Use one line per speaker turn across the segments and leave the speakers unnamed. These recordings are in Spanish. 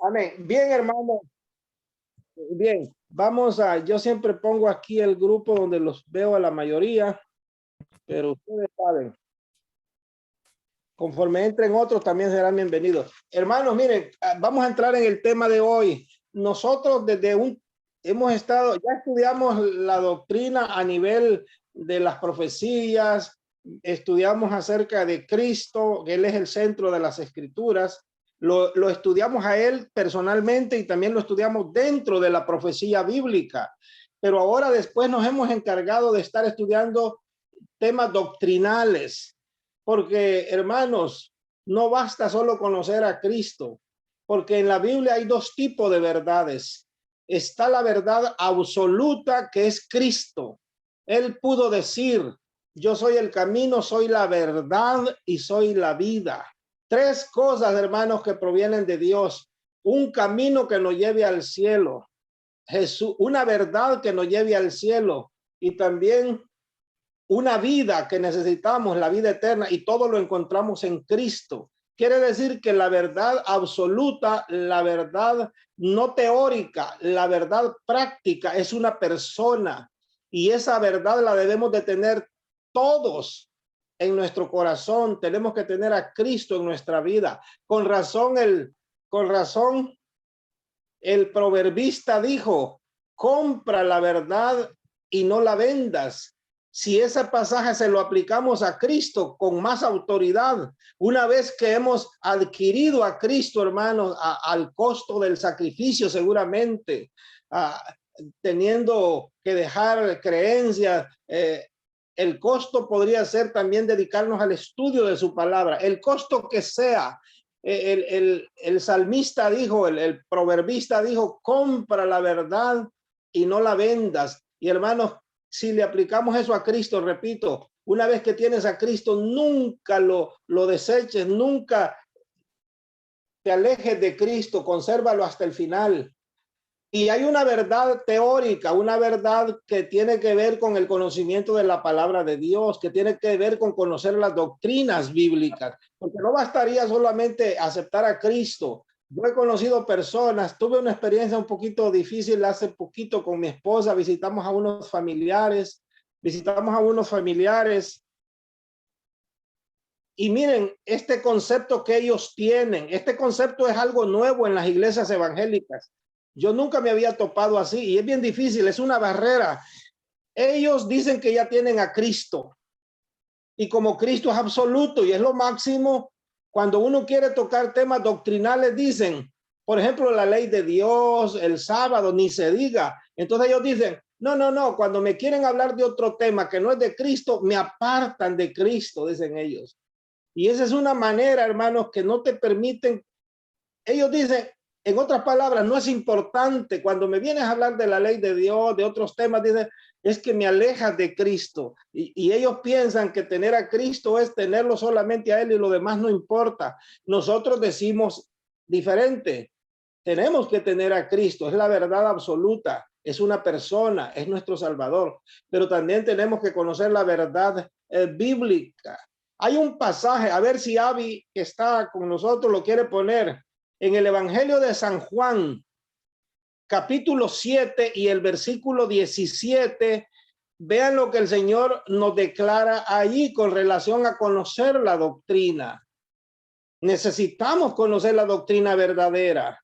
Amén. Bien, hermano. Bien, yo siempre pongo aquí el grupo donde los veo a la mayoría, pero ustedes saben, conforme entren otros también serán bienvenidos. Hermanos, miren, vamos a entrar en el tema de hoy. Nosotros ya estudiamos la doctrina a nivel de las profecías, estudiamos acerca de Cristo, Él es el centro de las escrituras. Lo estudiamos a él personalmente y también lo estudiamos dentro de la profecía bíblica. Pero ahora después nos hemos encargado de estar estudiando temas doctrinales, porque hermanos, no basta solo conocer a Cristo, porque en la Biblia hay dos tipos de verdades. Está la verdad absoluta, que es Cristo. Él pudo decir: yo soy el camino, soy la verdad y soy la vida. Tres cosas, hermanos, que provienen de Dios: un camino que nos lleve al cielo, Jesús, una verdad que nos lleve al cielo, y también una vida que necesitamos, la vida eterna, y todo lo encontramos en Cristo. Quiere decir que la verdad absoluta, la verdad no teórica, la verdad práctica es una persona, y esa verdad la debemos de tener todos en nuestro corazón. Tenemos que tener a Cristo en nuestra vida. Con razón el proverbista dijo: compra la verdad y no la vendas. Si ese pasaje se lo aplicamos a Cristo con más autoridad, una vez que hemos adquirido a Cristo, hermanos, al costo del sacrificio, seguramente, teniendo que dejar creencias, el costo podría ser también dedicarnos al estudio de su palabra, el costo que sea. El salmista dijo, el proverbista dijo: compra la verdad y no la vendas. Y hermanos, si le aplicamos eso a Cristo, repito, una vez que tienes a Cristo, nunca lo deseches, nunca te alejes de Cristo, consérvalo hasta el final. Y hay una verdad teórica, una verdad que tiene que ver con el conocimiento de la palabra de Dios, que tiene que ver con conocer las doctrinas bíblicas, porque no bastaría solamente aceptar a Cristo. Yo he conocido personas, tuve una experiencia un poquito difícil hace poquito con mi esposa, visitamos a unos familiares, y miren, este concepto que ellos tienen, este concepto es algo nuevo en las iglesias evangélicas. Yo nunca me había topado así y es bien difícil, es una barrera. Ellos dicen que ya tienen a Cristo, y como Cristo es absoluto y es lo máximo, cuando uno quiere tocar temas doctrinales dicen, por ejemplo, la ley de Dios, el sábado, ni se diga. Entonces ellos dicen: no, cuando me quieren hablar de otro tema que no es de Cristo, me apartan de Cristo, dicen ellos. Y esa es una manera, hermanos, que no te permiten. Ellos dicen, en otras palabras, no es importante. Cuando me vienes a hablar de la ley de Dios, de otros temas, dicen, es que me alejas de Cristo. Y ellos piensan que tener a Cristo es tenerlo solamente a Él y lo demás no importa. Nosotros decimos diferente. Tenemos que tener a Cristo, es la verdad absoluta, es una persona, es nuestro Salvador, pero también tenemos que conocer la verdad bíblica. Hay un pasaje, a ver si Abby, que está con nosotros, lo quiere poner, en el Evangelio de San Juan, capítulo 7 y el versículo 17. Vean lo que el Señor nos declara ahí con relación a conocer la doctrina. Necesitamos conocer la doctrina verdadera.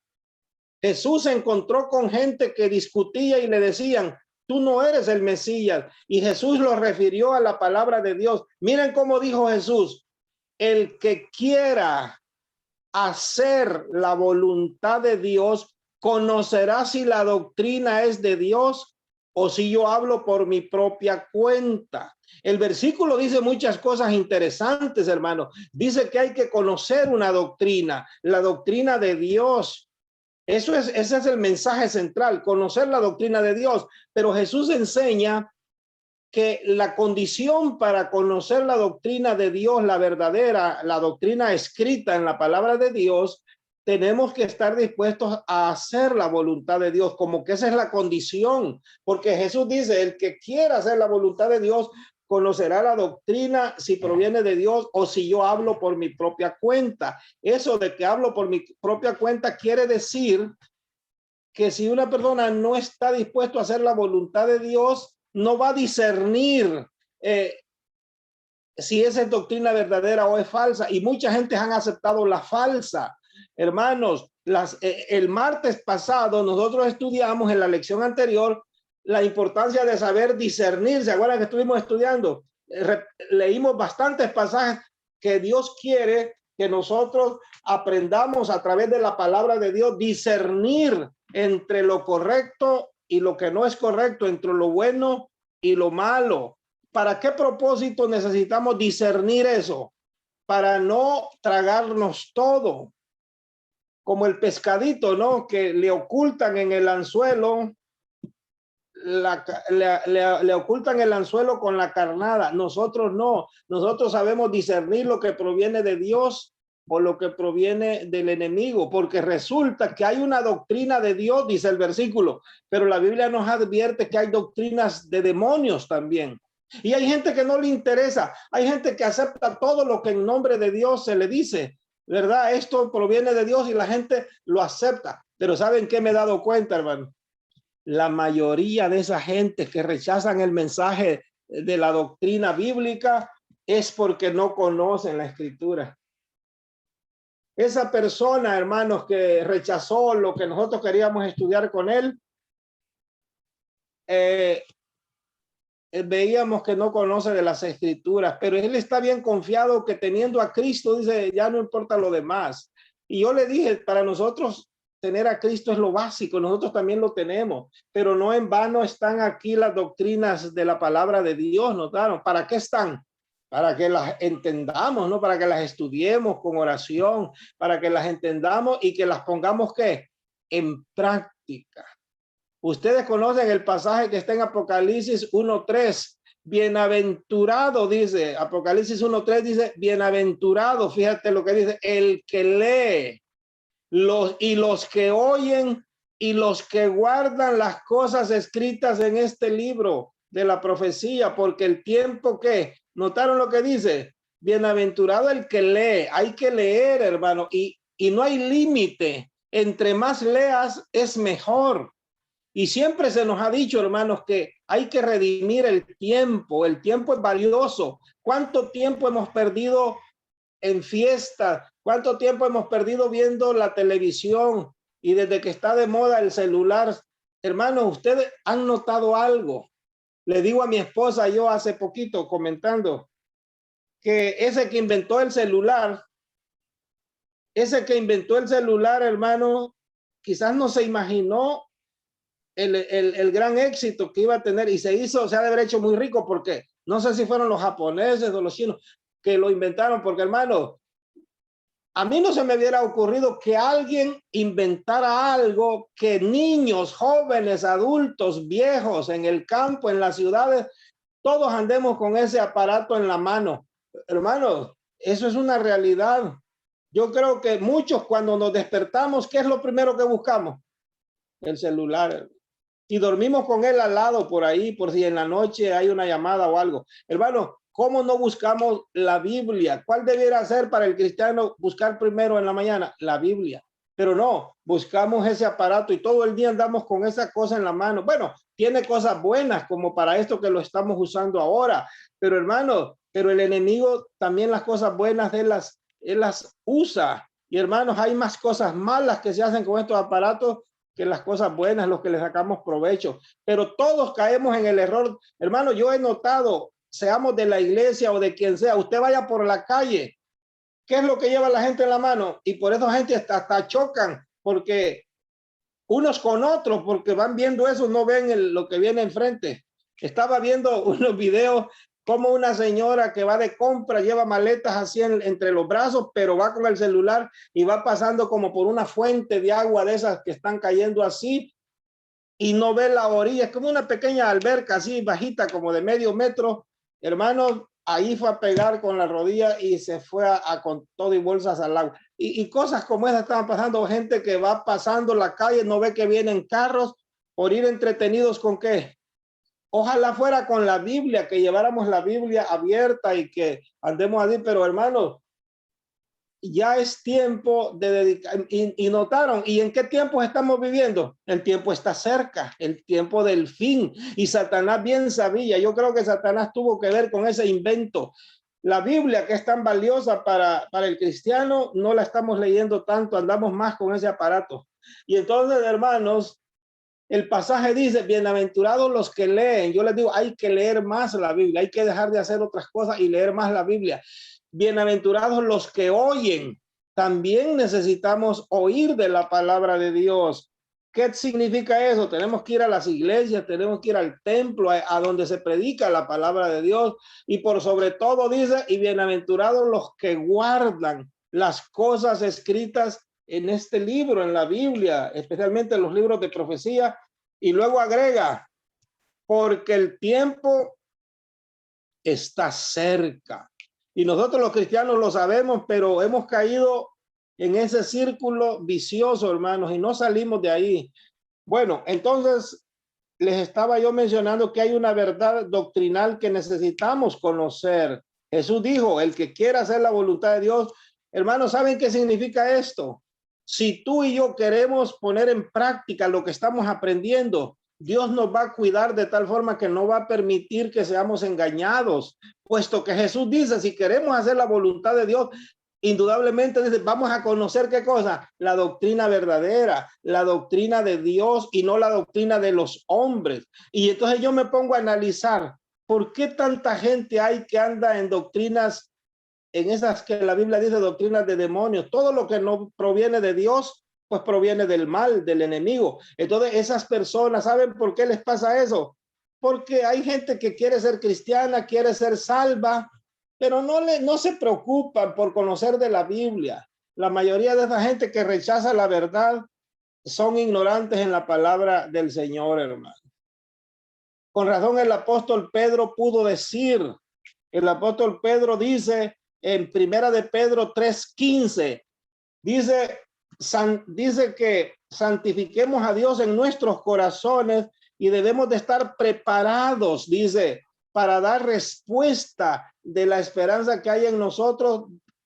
Jesús se encontró con gente que discutía y le decían: tú no eres el Mesías. Y Jesús lo refirió a la palabra de Dios. Miren cómo dijo Jesús: el que quiera hacer la voluntad de Dios conocerá si la doctrina es de Dios o si yo hablo por mi propia cuenta. El versículo dice muchas cosas interesantes, hermano. Dice que hay que conocer una doctrina, la doctrina de Dios. Ese es el mensaje central, conocer la doctrina de Dios. Pero Jesús enseña que la condición para conocer la doctrina de Dios, la verdadera, la doctrina escrita en la palabra de Dios, tenemos que estar dispuestos a hacer la voluntad de Dios, como que esa es la condición, porque Jesús dice: el que quiera hacer la voluntad de Dios conocerá la doctrina si proviene de Dios o si yo hablo por mi propia cuenta. Eso de que hablo por mi propia cuenta quiere decir que si una persona no está dispuesto a hacer la voluntad de Dios, no va a discernir si esa es doctrina verdadera o es falsa. Y mucha gente han aceptado la falsa. Hermanos, el martes pasado nosotros estudiamos en la lección anterior la importancia de saber discernir. ¿Se acuerdan que estuvimos estudiando? Leímos bastantes pasajes que Dios quiere que nosotros aprendamos a través de la palabra de Dios, discernir entre lo correcto y lo que no es correcto, entre lo bueno y lo malo. ¿Para qué propósito necesitamos discernir eso? Para no tragarnos todo, como el pescadito, ¿no? Que le ocultan en el anzuelo, le ocultan el anzuelo con la carnada. Nosotros no, nosotros sabemos discernir lo que proviene de Dios o lo que proviene del enemigo, porque resulta que hay una doctrina de Dios, dice el versículo, pero la Biblia nos advierte que hay doctrinas de demonios también. Y hay gente que no le interesa, hay gente que acepta todo lo que en nombre de Dios se le dice, ¿verdad? Esto proviene de Dios y la gente lo acepta. Pero ¿saben qué me he dado cuenta, hermano? La mayoría de esa gente que rechazan el mensaje de la doctrina bíblica es porque no conocen la escritura. Esa persona, hermanos, que rechazó lo que nosotros queríamos estudiar con él, veíamos que no conoce de las escrituras, pero él está bien confiado que teniendo a Cristo, dice, ya no importa lo demás. Y yo le dije, para nosotros tener a Cristo es lo básico, nosotros también lo tenemos, pero no en vano están aquí las doctrinas de la palabra de Dios, ¿notaron? ¿Para qué están? Para que las entendamos, ¿no? Para que las estudiemos con oración, para que las entendamos y que las pongamos, ¿qué? En práctica. Ustedes conocen el pasaje que está en Apocalipsis 1:3. Bienaventurado, dice, Apocalipsis 1:3 dice, bienaventurado, fíjate lo que dice, el que lee, los que oyen y los que guardan las cosas escritas en este libro de la profecía, porque el tiempo que, ¿notaron lo que dice? Bienaventurado el que lee, hay que leer, hermano, y no hay límite, entre más leas es mejor. Y siempre se nos ha dicho, hermanos, que hay que redimir el tiempo es valioso. ¿Cuánto tiempo hemos perdido en fiestas? ¿Cuánto tiempo hemos perdido viendo la televisión? Y desde que está de moda el celular, hermanos, ustedes han notado algo. Le digo a mi esposa, yo hace poquito comentando, que ese que inventó el celular, hermano, quizás no se imaginó el gran éxito que iba a tener, y se ha de haber hecho muy rico, porque no sé si fueron los japoneses o los chinos que lo inventaron, porque hermano, a mí no se me hubiera ocurrido que alguien inventara algo que niños, jóvenes, adultos, viejos, en el campo, en las ciudades, todos andemos con ese aparato en la mano. Hermanos, eso es una realidad. Yo creo que muchos, cuando nos despertamos, ¿qué es lo primero que buscamos? El celular. Y dormimos con él al lado por ahí, por si en la noche hay una llamada o algo. Hermano, ¿cómo no buscamos la Biblia? ¿Cuál debiera ser para el cristiano buscar primero en la mañana? La Biblia. Pero no, buscamos ese aparato y todo el día andamos con esa cosa en la mano. Bueno, tiene cosas buenas como para esto que lo estamos usando ahora. Pero hermano, pero el enemigo también las cosas buenas él las usa. Y hermanos, hay más cosas malas que se hacen con estos aparatos que las cosas buenas, los que le sacamos provecho. Pero todos caemos en el error. Hermano, yo he notado, seamos de la iglesia o de quien sea, usted vaya por la calle, ¿qué es lo que lleva la gente en la mano? Y por eso gente hasta chocan, porque unos con otros, porque van viendo eso, no ven lo que viene enfrente. Estaba viendo unos videos como una señora que va de compra, lleva maletas así entre los brazos, pero va con el celular y va pasando como por una fuente de agua de esas que están cayendo así y no ve la orilla. Es como una pequeña alberca así bajita, como de medio metro. Hermano, ahí fue a pegar con la rodilla y se fue con todo y bolsas al agua. Y cosas como esas estaban pasando. Gente que va pasando la calle, no ve que vienen carros por ir entretenidos con ¿qué? Ojalá fuera con la Biblia, que lleváramos la Biblia abierta y que andemos así, pero hermanos, ya es tiempo de dedicar, y notaron, ¿y en qué tiempo estamos viviendo? El tiempo está cerca, el tiempo del fin, y Satanás bien sabía, yo creo que Satanás tuvo que ver con ese invento. La Biblia, que es tan valiosa para el cristiano, no la estamos leyendo tanto, andamos más con ese aparato. Y entonces, hermanos, el pasaje dice, bienaventurados los que leen. Yo les digo, hay que leer más la Biblia, hay que dejar de hacer otras cosas y leer más la Biblia. Bienaventurados los que oyen. También necesitamos oír de la palabra de Dios. ¿Qué significa eso? Tenemos que ir a las iglesias, tenemos que ir al templo, a donde se predica la palabra de Dios. Y por sobre todo dice, y bienaventurados los que guardan las cosas escritas en este libro, en la Biblia, especialmente en los libros de profecía. Y luego agrega, porque el tiempo está cerca. Y nosotros los cristianos lo sabemos, pero hemos caído en ese círculo vicioso, hermanos, y no salimos de ahí. Bueno, entonces les estaba yo mencionando que hay una verdad doctrinal que necesitamos conocer. Jesús dijo, el que quiera hacer la voluntad de Dios, hermanos, ¿saben qué significa esto? Si tú y yo queremos poner en práctica lo que estamos aprendiendo, Dios nos va a cuidar de tal forma que no va a permitir que seamos engañados, puesto que Jesús dice, si queremos hacer la voluntad de Dios, indudablemente dice, vamos a conocer qué cosa, la doctrina verdadera, la doctrina de Dios y no la doctrina de los hombres. Y entonces yo me pongo a analizar, ¿por qué tanta gente hay que anda en doctrinas, en esas que la Biblia dice doctrinas de demonios? Todo lo que no proviene de Dios, pues proviene del mal, del enemigo. Entonces esas personas, ¿saben por qué les pasa eso? Porque hay gente que quiere ser cristiana, quiere ser salva, pero no se preocupan por conocer de la Biblia. La mayoría de esa gente que rechaza la verdad son ignorantes en la palabra del Señor, hermano. Con razón el apóstol Pedro pudo decir, el apóstol Pedro dice en Primera de Pedro 3:15, dice que santifiquemos a Dios en nuestros corazones y debemos de estar preparados, dice, para dar respuesta de la esperanza que hay en nosotros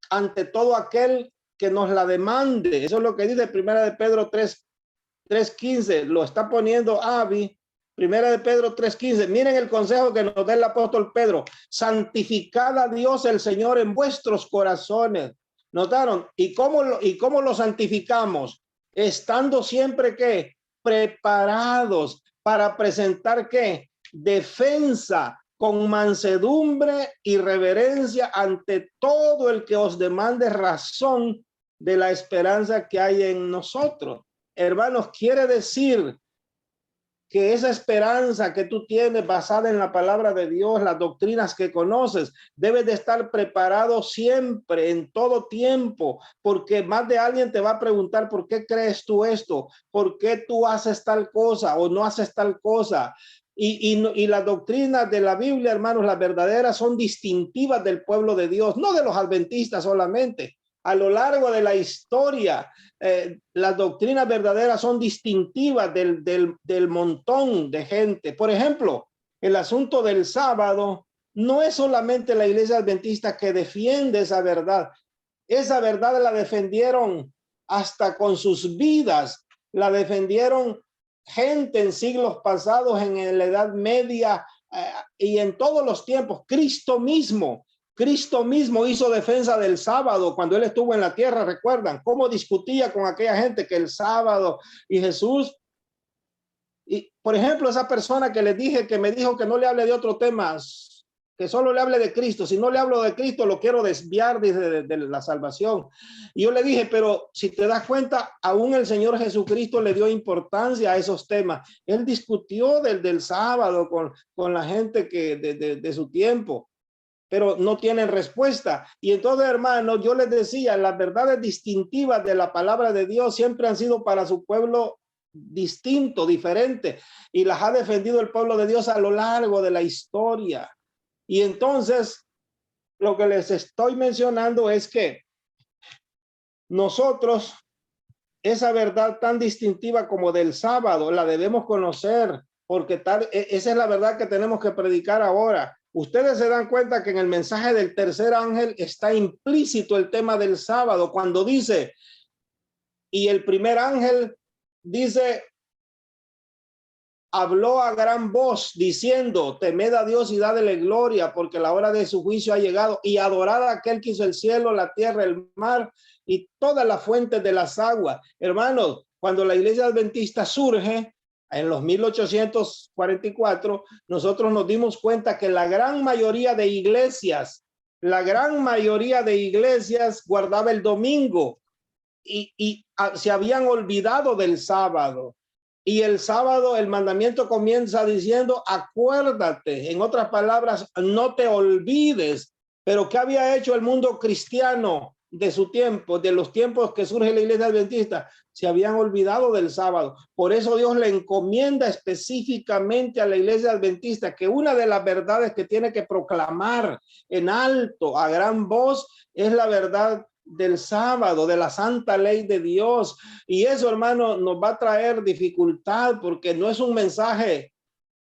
ante todo aquel que nos la demande. Eso es lo que dice Primera de Pedro 3:15. Lo está poniendo Avi. Primera de Pedro 3:15. Miren el consejo que nos da el apóstol Pedro. Santificad a Dios el Señor en vuestros corazones. ¿Notaron? ¿Y cómo lo santificamos? Estando siempre ¿qué? Preparados para presentar ¿qué? Defensa con mansedumbre y reverencia ante todo el que os demande razón de la esperanza que hay en nosotros. Hermanos, quiere decir que esa esperanza que tú tienes basada en la palabra de Dios, las doctrinas que conoces, debes de estar preparado siempre, en todo tiempo, porque más de alguien te va a preguntar, ¿por qué crees tú esto? ¿Por qué tú haces tal cosa o no haces tal cosa? Y las doctrinas de la Biblia, hermanos, las verdaderas, son distintivas del pueblo de Dios, no de los adventistas solamente. A lo largo de la historia, las doctrinas verdaderas son distintivas del montón de gente. Por ejemplo, el asunto del sábado, no es solamente la iglesia adventista que defiende esa verdad. Esa verdad la defendieron hasta con sus vidas, la defendieron gente en siglos pasados, en la Edad Media y en todos los tiempos. Cristo mismo hizo defensa del sábado cuando él estuvo en la tierra. Recuerdan cómo discutía con aquella gente que el sábado, y Jesús, y por ejemplo, esa persona que les dije, que me dijo que no le hable de otro tema, que solo le hable de Cristo. Si no le hablo de Cristo, lo quiero desviar de la salvación. Y yo le dije, pero si te das cuenta, aún el Señor Jesucristo le dio importancia a esos temas. Él discutió del sábado con la gente que de su tiempo, pero no tienen respuesta. Y entonces, hermanos, yo les decía, las verdades distintivas de la palabra de Dios siempre han sido para su pueblo distinto, diferente, y las ha defendido el pueblo de Dios a lo largo de la historia. Y entonces, lo que les estoy mencionando es que nosotros, esa verdad tan distintiva como del sábado, la debemos conocer. porque esa es la verdad que tenemos que predicar ahora. Ustedes se dan cuenta que en el mensaje del tercer ángel está implícito el tema del sábado, cuando dice, y el primer ángel dice, habló a gran voz diciendo, temed a Dios y dadle gloria, porque la hora de su juicio ha llegado, y adorad a aquel que hizo el cielo, la tierra, el mar y todas las fuentes de las aguas. Hermanos, cuando la iglesia adventista surge en los 1844, nosotros nos dimos cuenta que la gran mayoría de iglesias guardaba el domingo y se habían olvidado del sábado. Y el sábado el mandamiento comienza diciendo, acuérdate, en otras palabras, no te olvides. Pero ¿qué había hecho el mundo cristiano de su tiempo, de los tiempos que surge la iglesia adventista? Se habían olvidado del sábado. Por eso Dios le encomienda específicamente a la iglesia adventista que una de las verdades que tiene que proclamar en alto, a gran voz, es la verdad del sábado, de la santa ley de Dios. Y eso, hermano, nos va a traer dificultad porque no es un mensaje,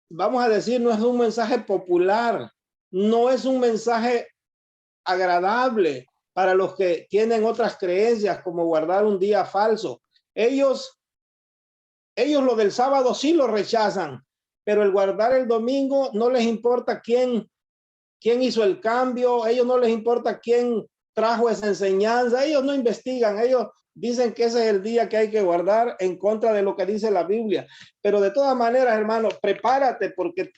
vamos a decir, no es un mensaje popular, no es un mensaje agradable para los que tienen otras creencias como guardar un día falso. Ellos lo del sábado sí lo rechazan, pero el guardar el domingo no les importa quién hizo el cambio, ellos no les importa quién trajo esa enseñanza, ellos no investigan, ellos dicen que ese es el día que hay que guardar en contra de lo que dice la Biblia. Pero de todas maneras, hermano, prepárate porque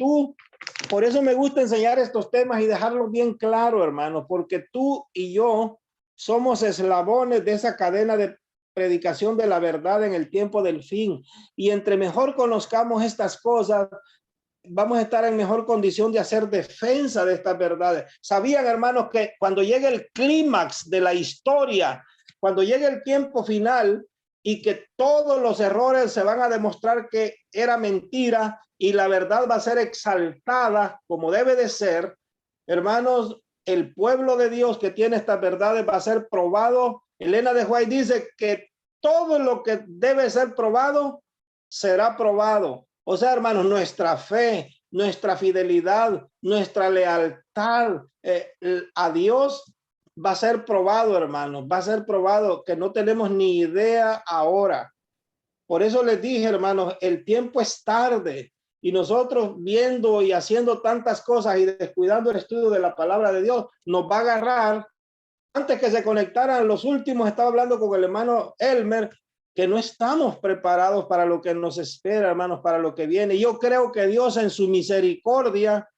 por eso me gusta enseñar estos temas y dejarlo bien claro, hermano, porque tú y yo somos eslabones de esa cadena de predicación de la verdad en el tiempo del fin. Y entre mejor conozcamos estas cosas, vamos a estar en mejor condición de hacer defensa de estas verdades. ¿Sabían, hermanos, que cuando llegue el clímax de la historia, cuando llegue el tiempo final y que todos los errores se van a demostrar que era mentira y la verdad va a ser exaltada como debe de ser, hermanos, el pueblo de Dios que tiene estas verdades va a ser probado? Elena de White dice que todo lo que debe ser probado será probado. O sea, hermanos, nuestra fe, nuestra fidelidad, nuestra lealtad a Dios va a ser probado, hermanos. Va a ser probado que no tenemos ni idea ahora. Por eso les dije, hermanos, el tiempo es tarde y nosotros viendo y haciendo tantas cosas y descuidando el estudio de la palabra de Dios, nos va a agarrar. Antes que se conectaran los últimos, estaba hablando con el hermano Elmer, que no estamos preparados para lo que nos espera, hermanos, para lo que viene. Yo creo que Dios en su misericordia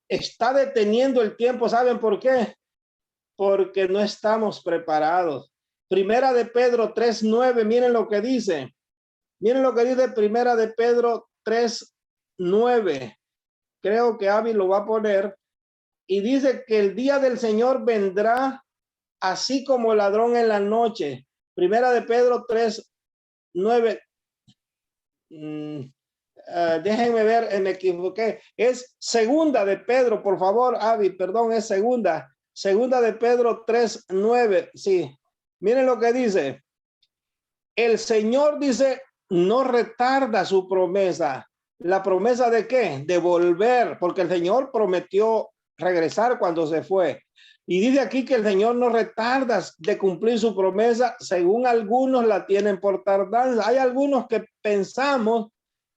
está deteniendo el tiempo. ¿Saben por qué? Porque no estamos preparados. Primera de Pedro 3:9, miren lo que dice. Miren lo que dice Primera de Pedro 3:9. Creo que Abby lo va a poner. Y dice que el día del Señor vendrá así como ladrón en la noche. Primera de Pedro 3:9. Déjenme ver, me equivoqué. Es segunda de Pedro, por favor, Abby, perdón, es segunda. Segunda de Pedro 3:9. Sí, miren lo que dice. El Señor dice, no retarda su promesa. ¿La promesa de qué? De volver, porque el Señor prometió regresar cuando se fue. Y dice aquí que el Señor no retarda de cumplir su promesa. Según algunos la tienen por tardanza. Hay algunos que pensamos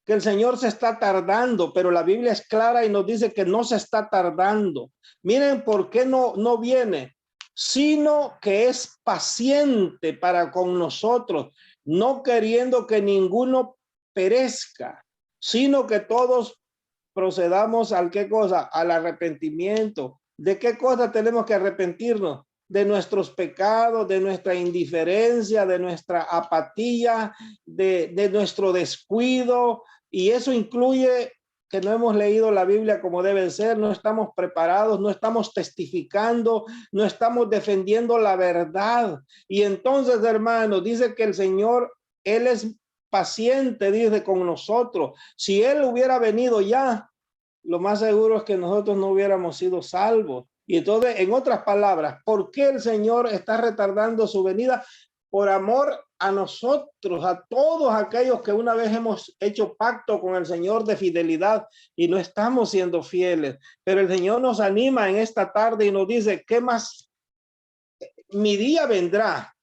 que el Señor se está tardando, pero la Biblia es clara y nos dice que no se está tardando. Miren por qué no viene, sino que es paciente para con nosotros, no queriendo que ninguno perezca, sino que todos procedamos al qué cosa, al arrepentimiento. ¿De qué cosa tenemos que arrepentirnos? De nuestros pecados, de nuestra indiferencia, de nuestra apatía, de nuestro descuido, y eso incluye que no hemos leído la Biblia como debe ser, no estamos preparados, no estamos testificando, no estamos defendiendo la verdad. Y entonces, hermanos, dice que el Señor, Él es paciente, dice, con nosotros. Si Él hubiera venido ya, lo más seguro es que nosotros no hubiéramos sido salvos. Y entonces, en otras palabras, ¿por qué el Señor está retardando su venida? por amor a nosotros, a todos aquellos que una vez hemos hecho pacto con el Señor de fidelidad y no estamos siendo fieles. Pero el Señor nos anima en esta tarde y nos dice, ¿qué más? Mi día vendrá.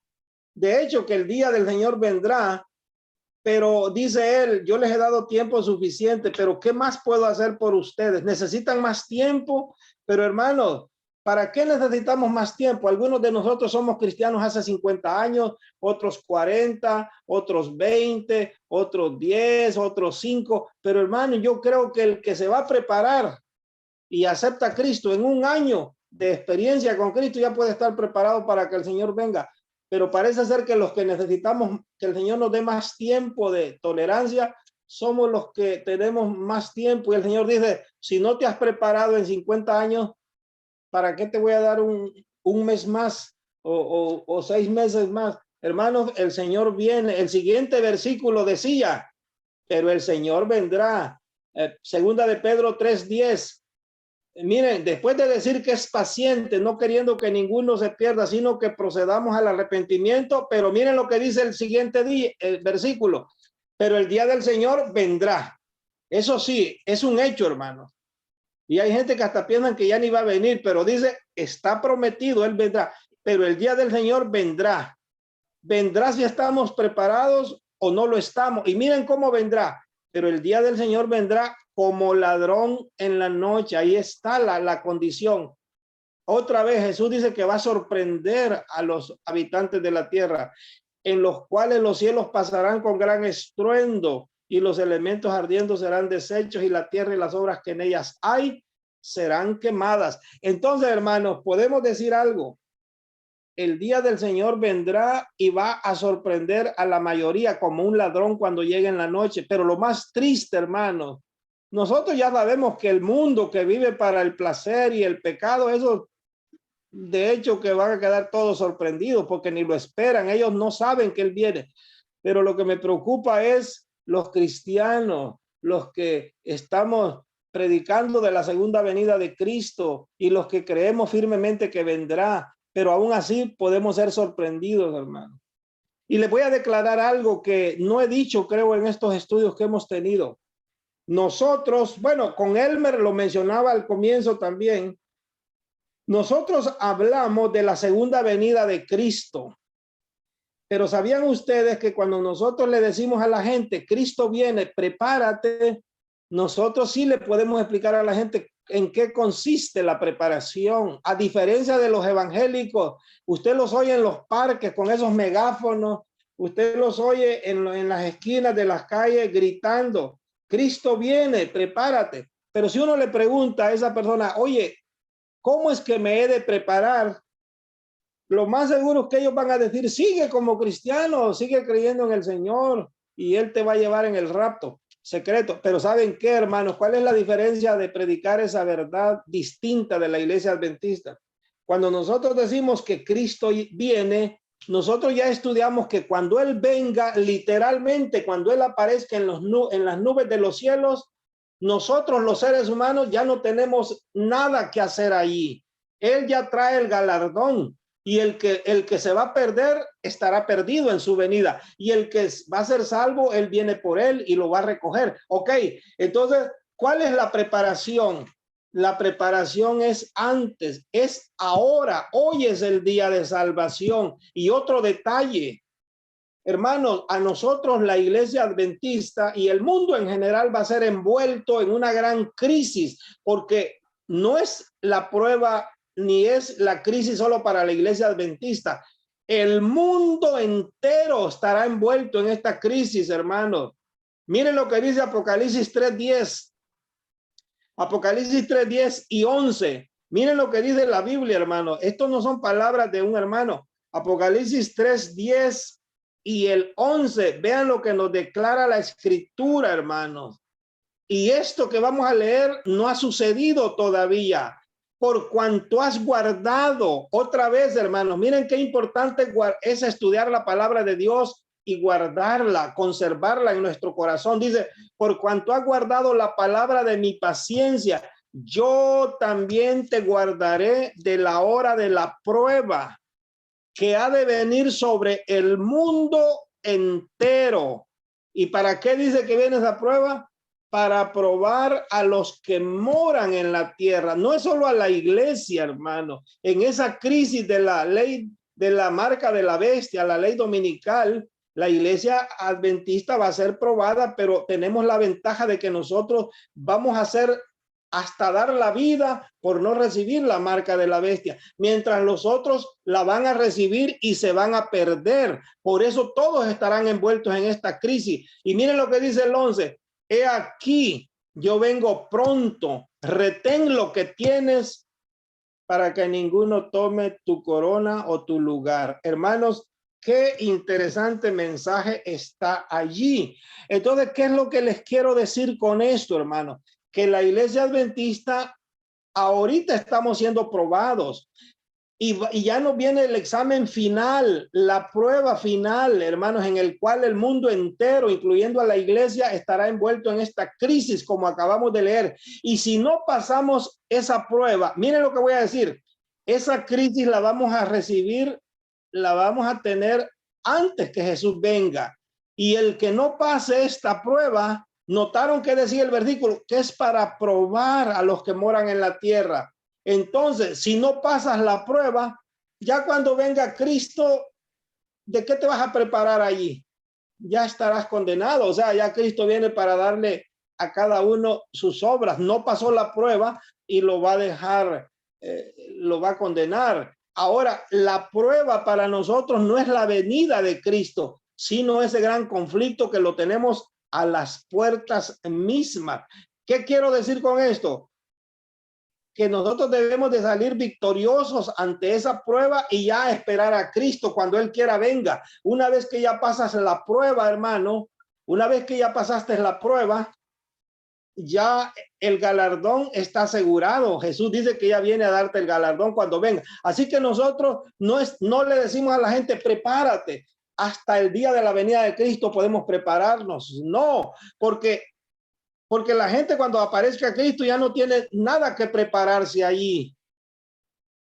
De hecho, que el día del Señor vendrá, pero dice él, yo les he dado tiempo suficiente, pero ¿qué más puedo hacer por ustedes? Necesitan más tiempo, pero hermanos, ¿para qué necesitamos más tiempo? Algunos de nosotros somos cristianos hace 50 años, otros 40, otros 20, otros 10, otros 5, pero hermano, yo creo que el que se va a preparar y acepta a Cristo en un año de experiencia con Cristo ya puede estar preparado para que el Señor venga. Pero parece ser que los que necesitamos que el Señor nos dé más tiempo de tolerancia somos los que tenemos más tiempo. Y el Señor dice, si no te has preparado en 50 años, ¿para qué te voy a dar un mes más o 6 meses más? Hermanos, el Señor viene. El siguiente versículo decía, pero el Señor vendrá. Segunda de Pedro 3:10. Miren, después de decir que es paciente, no queriendo que ninguno se pierda, sino que procedamos al arrepentimiento, pero miren lo que dice el siguiente día, el versículo, pero el día del Señor vendrá. Eso sí, es un hecho, hermano. Y hay gente que hasta piensan que ya ni va a venir, pero dice, está prometido, él vendrá, pero el día del Señor vendrá. Vendrá si estamos preparados o no lo estamos. Y miren cómo vendrá, pero el día del Señor vendrá como ladrón en la noche. Ahí está la condición. Otra vez Jesús dice que va a sorprender a los habitantes de la tierra, en los cuales los cielos pasarán con gran estruendo y los elementos ardiendo serán deshechos y la tierra y las obras que en ellas hay serán quemadas. Entonces, hermanos, podemos decir algo. El día del Señor vendrá y va a sorprender a la mayoría como un ladrón cuando llegue en la noche. Pero lo más triste, hermanos, nosotros ya sabemos que el mundo que vive para el placer y el pecado, eso de hecho que van a quedar todos sorprendidos porque ni lo esperan, ellos no saben que él viene. Pero lo que me preocupa es los cristianos, los que estamos predicando de la segunda venida de Cristo y los que creemos firmemente que vendrá, pero aún así podemos ser sorprendidos, hermano. Y les voy a declarar algo que no he dicho, creo, en estos estudios que hemos tenido. Nosotros, bueno, con Elmer lo mencionaba al comienzo también, nosotros hablamos de la segunda venida de Cristo, pero ¿sabían ustedes que cuando nosotros le decimos a la gente, Cristo viene, prepárate, nosotros sí le podemos explicar a la gente en qué consiste la preparación? A diferencia de los evangélicos, usted los oye en los parques con esos megáfonos, usted los oye en las esquinas de las calles gritando, Cristo viene, prepárate. Pero si uno le pregunta a esa persona, oye, ¿cómo es que me he de preparar? Lo más seguro es que ellos van a decir, sigue como cristiano, sigue creyendo en el Señor y Él te va a llevar en el rapto secreto. Pero ¿saben qué, hermanos? ¿Cuál es la diferencia de predicar esa verdad distinta de la iglesia adventista? Cuando nosotros decimos que Cristo viene, nosotros ya estudiamos que cuando Él venga, literalmente, cuando Él aparezca en las nubes de los cielos, nosotros los seres humanos ya no tenemos nada que hacer allí. Él ya trae el galardón y el que se va a perder estará perdido en su venida y el que va a ser salvo, Él viene por él y lo va a recoger. Ok, entonces, ¿cuál es la preparación? La preparación es antes, es ahora, hoy es el día de salvación. Y otro detalle, hermanos, a nosotros la iglesia adventista y el mundo en general va a ser envuelto en una gran crisis porque no es la prueba ni es la crisis solo para la iglesia adventista. El mundo entero estará envuelto en esta crisis, hermanos. Miren lo que dice Apocalipsis 3:10. Apocalipsis 3:10 y 11. Miren lo que dice la Biblia, hermano. Esto no son palabras de un hermano. Apocalipsis 3:10 y el 11. Vean lo que nos declara la escritura, hermanos. Y esto que vamos a leer no ha sucedido todavía. Por cuanto has guardado, otra vez, hermanos, miren qué importante es estudiar la palabra de Dios y guardarla, conservarla en nuestro corazón. Dice, por cuanto has guardado la palabra de mi paciencia, yo también te guardaré de la hora de la prueba que ha de venir sobre el mundo entero. ¿Y para qué dice que viene esa prueba? Para probar a los que moran en la tierra. No es solo a la iglesia, hermano. En esa crisis de la ley de la marca de la bestia, la ley dominical, la iglesia adventista va a ser probada, pero tenemos la ventaja de que nosotros vamos a ser hasta dar la vida por no recibir la marca de la bestia, mientras los otros la van a recibir y se van a perder. Por eso todos estarán envueltos en esta crisis. Y miren lo que dice el 11: he aquí, yo vengo pronto, retén lo que tienes para que ninguno tome tu corona o tu lugar. Hermanos, qué interesante mensaje está allí. Entonces, ¿qué es lo que les quiero decir con esto, hermanos? Que la iglesia adventista ahorita estamos siendo probados y ya nos viene el examen final, la prueba final, hermanos, en el cual el mundo entero, incluyendo a la iglesia, estará envuelto en esta crisis, como acabamos de leer. Y si no pasamos esa prueba, miren lo que voy a decir, esa crisis la vamos a recibir, la vamos a tener antes que Jesús venga. Y el que no pase esta prueba, notaron que decía el versículo, que es para probar a los que moran en la tierra. Entonces, si no pasas la prueba, ya cuando venga Cristo, ¿de qué te vas a preparar allí? Ya estarás condenado. O sea, ya Cristo viene para darle a cada uno sus obras. No pasó la prueba y lo va a dejar, lo va a condenar. Ahora, la prueba para nosotros no es la venida de Cristo, sino ese gran conflicto que lo tenemos a las puertas mismas. ¿Qué quiero decir con esto? Que nosotros debemos de salir victoriosos ante esa prueba y ya esperar a Cristo cuando Él quiera venga. Una vez que ya pasas la prueba, hermano, una vez que ya pasaste la prueba, ya el galardón está asegurado. Jesús dice que ya viene a darte el galardón cuando venga. Así que nosotros no le decimos a la gente, prepárate. Hasta el día de la venida de Cristo podemos prepararnos. No, porque la gente cuando aparezca Cristo ya no tiene nada que prepararse allí.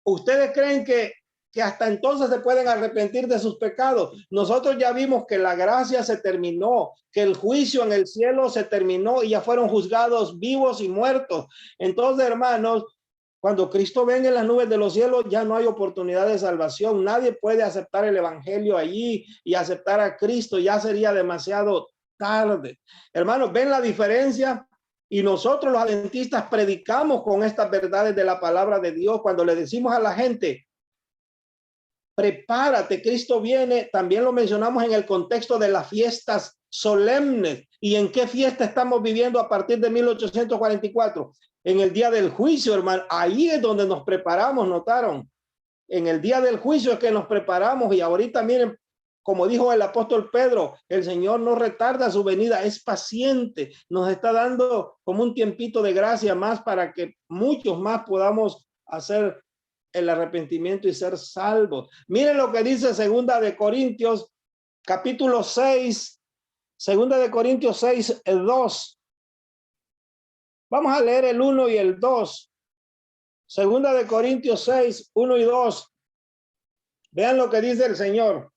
¿Ustedes creen que hasta entonces se pueden arrepentir de sus pecados? Nosotros ya vimos que la gracia se terminó, que el juicio en el cielo se terminó y ya fueron juzgados vivos y muertos. Entonces, hermanos, cuando Cristo venga en las nubes de los cielos, ya no hay oportunidad de salvación. Nadie puede aceptar el evangelio allí y aceptar a Cristo. Ya sería demasiado tarde. Hermanos, ¿ven la diferencia? Y nosotros los adventistas predicamos con estas verdades de la palabra de Dios. Cuando le decimos a la gente, prepárate, Cristo viene, también lo mencionamos en el contexto de las fiestas solemnes. ¿Y en qué fiesta estamos viviendo a partir de 1844? En el día del juicio, hermano. Ahí es donde nos preparamos, ¿notaron? En el día del juicio es que nos preparamos. Y ahorita miren, como dijo el apóstol Pedro, el Señor no retarda su venida, es paciente, nos está dando como un tiempito de gracia más para que muchos más podamos hacer el arrepentimiento y ser salvos. Miren lo que dice Segunda de Corintios, capítulo 6, Segunda de Corintios 6, el 2. Vamos a leer el 1 y el 2. Segunda de Corintios 6, 1 y 2. Vean lo que dice el Señor.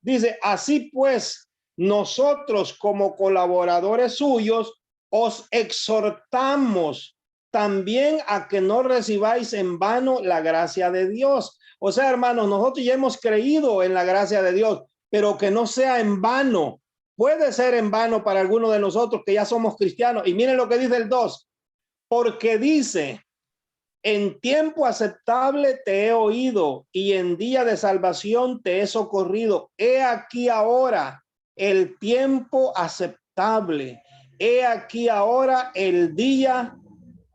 Dice, así pues, nosotros como colaboradores suyos os exhortamos también a que no recibáis en vano la gracia de Dios. O sea, hermanos, nosotros ya hemos creído en la gracia de Dios, pero que no sea en vano. Puede ser en vano para algunos de nosotros que ya somos cristianos. Y miren lo que dice el 2. Porque dice, en tiempo aceptable te he oído y en día de salvación te he socorrido. He aquí ahora el tiempo aceptable. He aquí ahora el día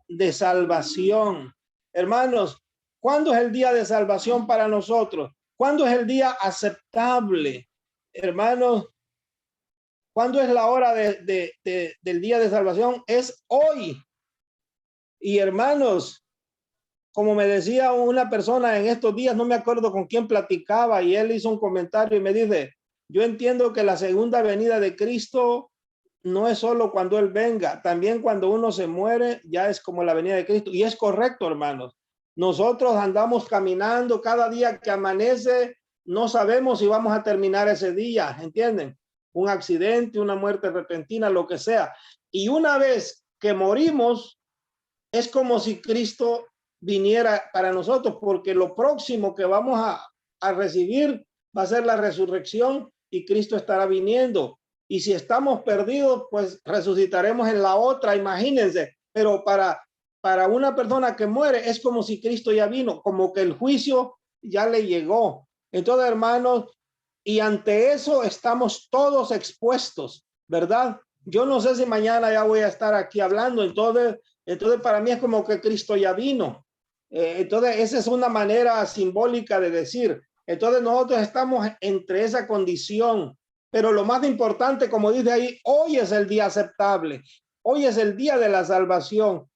de salvación. Hermanos, ¿cuándo es el día de salvación para nosotros? ¿Cuándo es el día aceptable? Hermanos, ¿cuándo es la hora del día de salvación? Es hoy. Y hermanos, como me decía una persona en estos días, no me acuerdo con quién platicaba, y él hizo un comentario y me dice, yo entiendo que la segunda venida de Cristo no es solo cuando Él venga, también cuando uno se muere, ya es como la venida de Cristo. Y es correcto, hermanos. Nosotros andamos caminando cada día que amanece, no sabemos si vamos a terminar ese día, ¿entienden? Un accidente, una muerte repentina, lo que sea. Y una vez que morimos, es como si Cristo viniera para nosotros, porque lo próximo que vamos a recibir va a ser la resurrección y Cristo estará viniendo. Y si estamos perdidos, pues resucitaremos en la otra, imagínense. Pero para una persona que muere es como si Cristo ya vino, como que el juicio ya le llegó. Entonces, hermanos, y ante eso estamos todos expuestos, ¿verdad? Yo no sé si mañana ya voy a estar aquí hablando, entonces para mí es como que Cristo ya vino. Entonces esa es una manera simbólica de decir. Entonces nosotros estamos entre esa condición, pero lo más importante, como dice ahí, hoy es el día aceptable, hoy es el día de la salvación,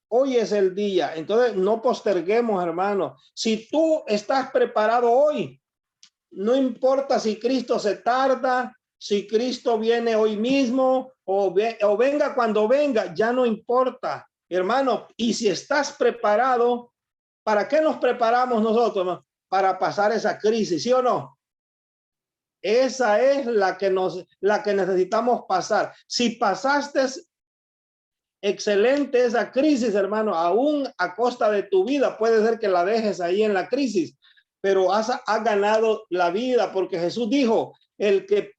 hoy es el día. Entonces no posterguemos, hermano. Si tú estás preparado hoy, no importa si Cristo se tarda, si Cristo viene hoy mismo o venga cuando venga, ya no importa, hermano. Y si estás preparado, ¿para qué nos preparamos nosotros? Para pasar esa crisis, ¿sí o no? Esa es la que necesitamos pasar. Si pasaste excelente esa crisis, hermano, aún a costa de tu vida, puede ser que la dejes ahí en la crisis, pero has ganado la vida, porque Jesús dijo, el que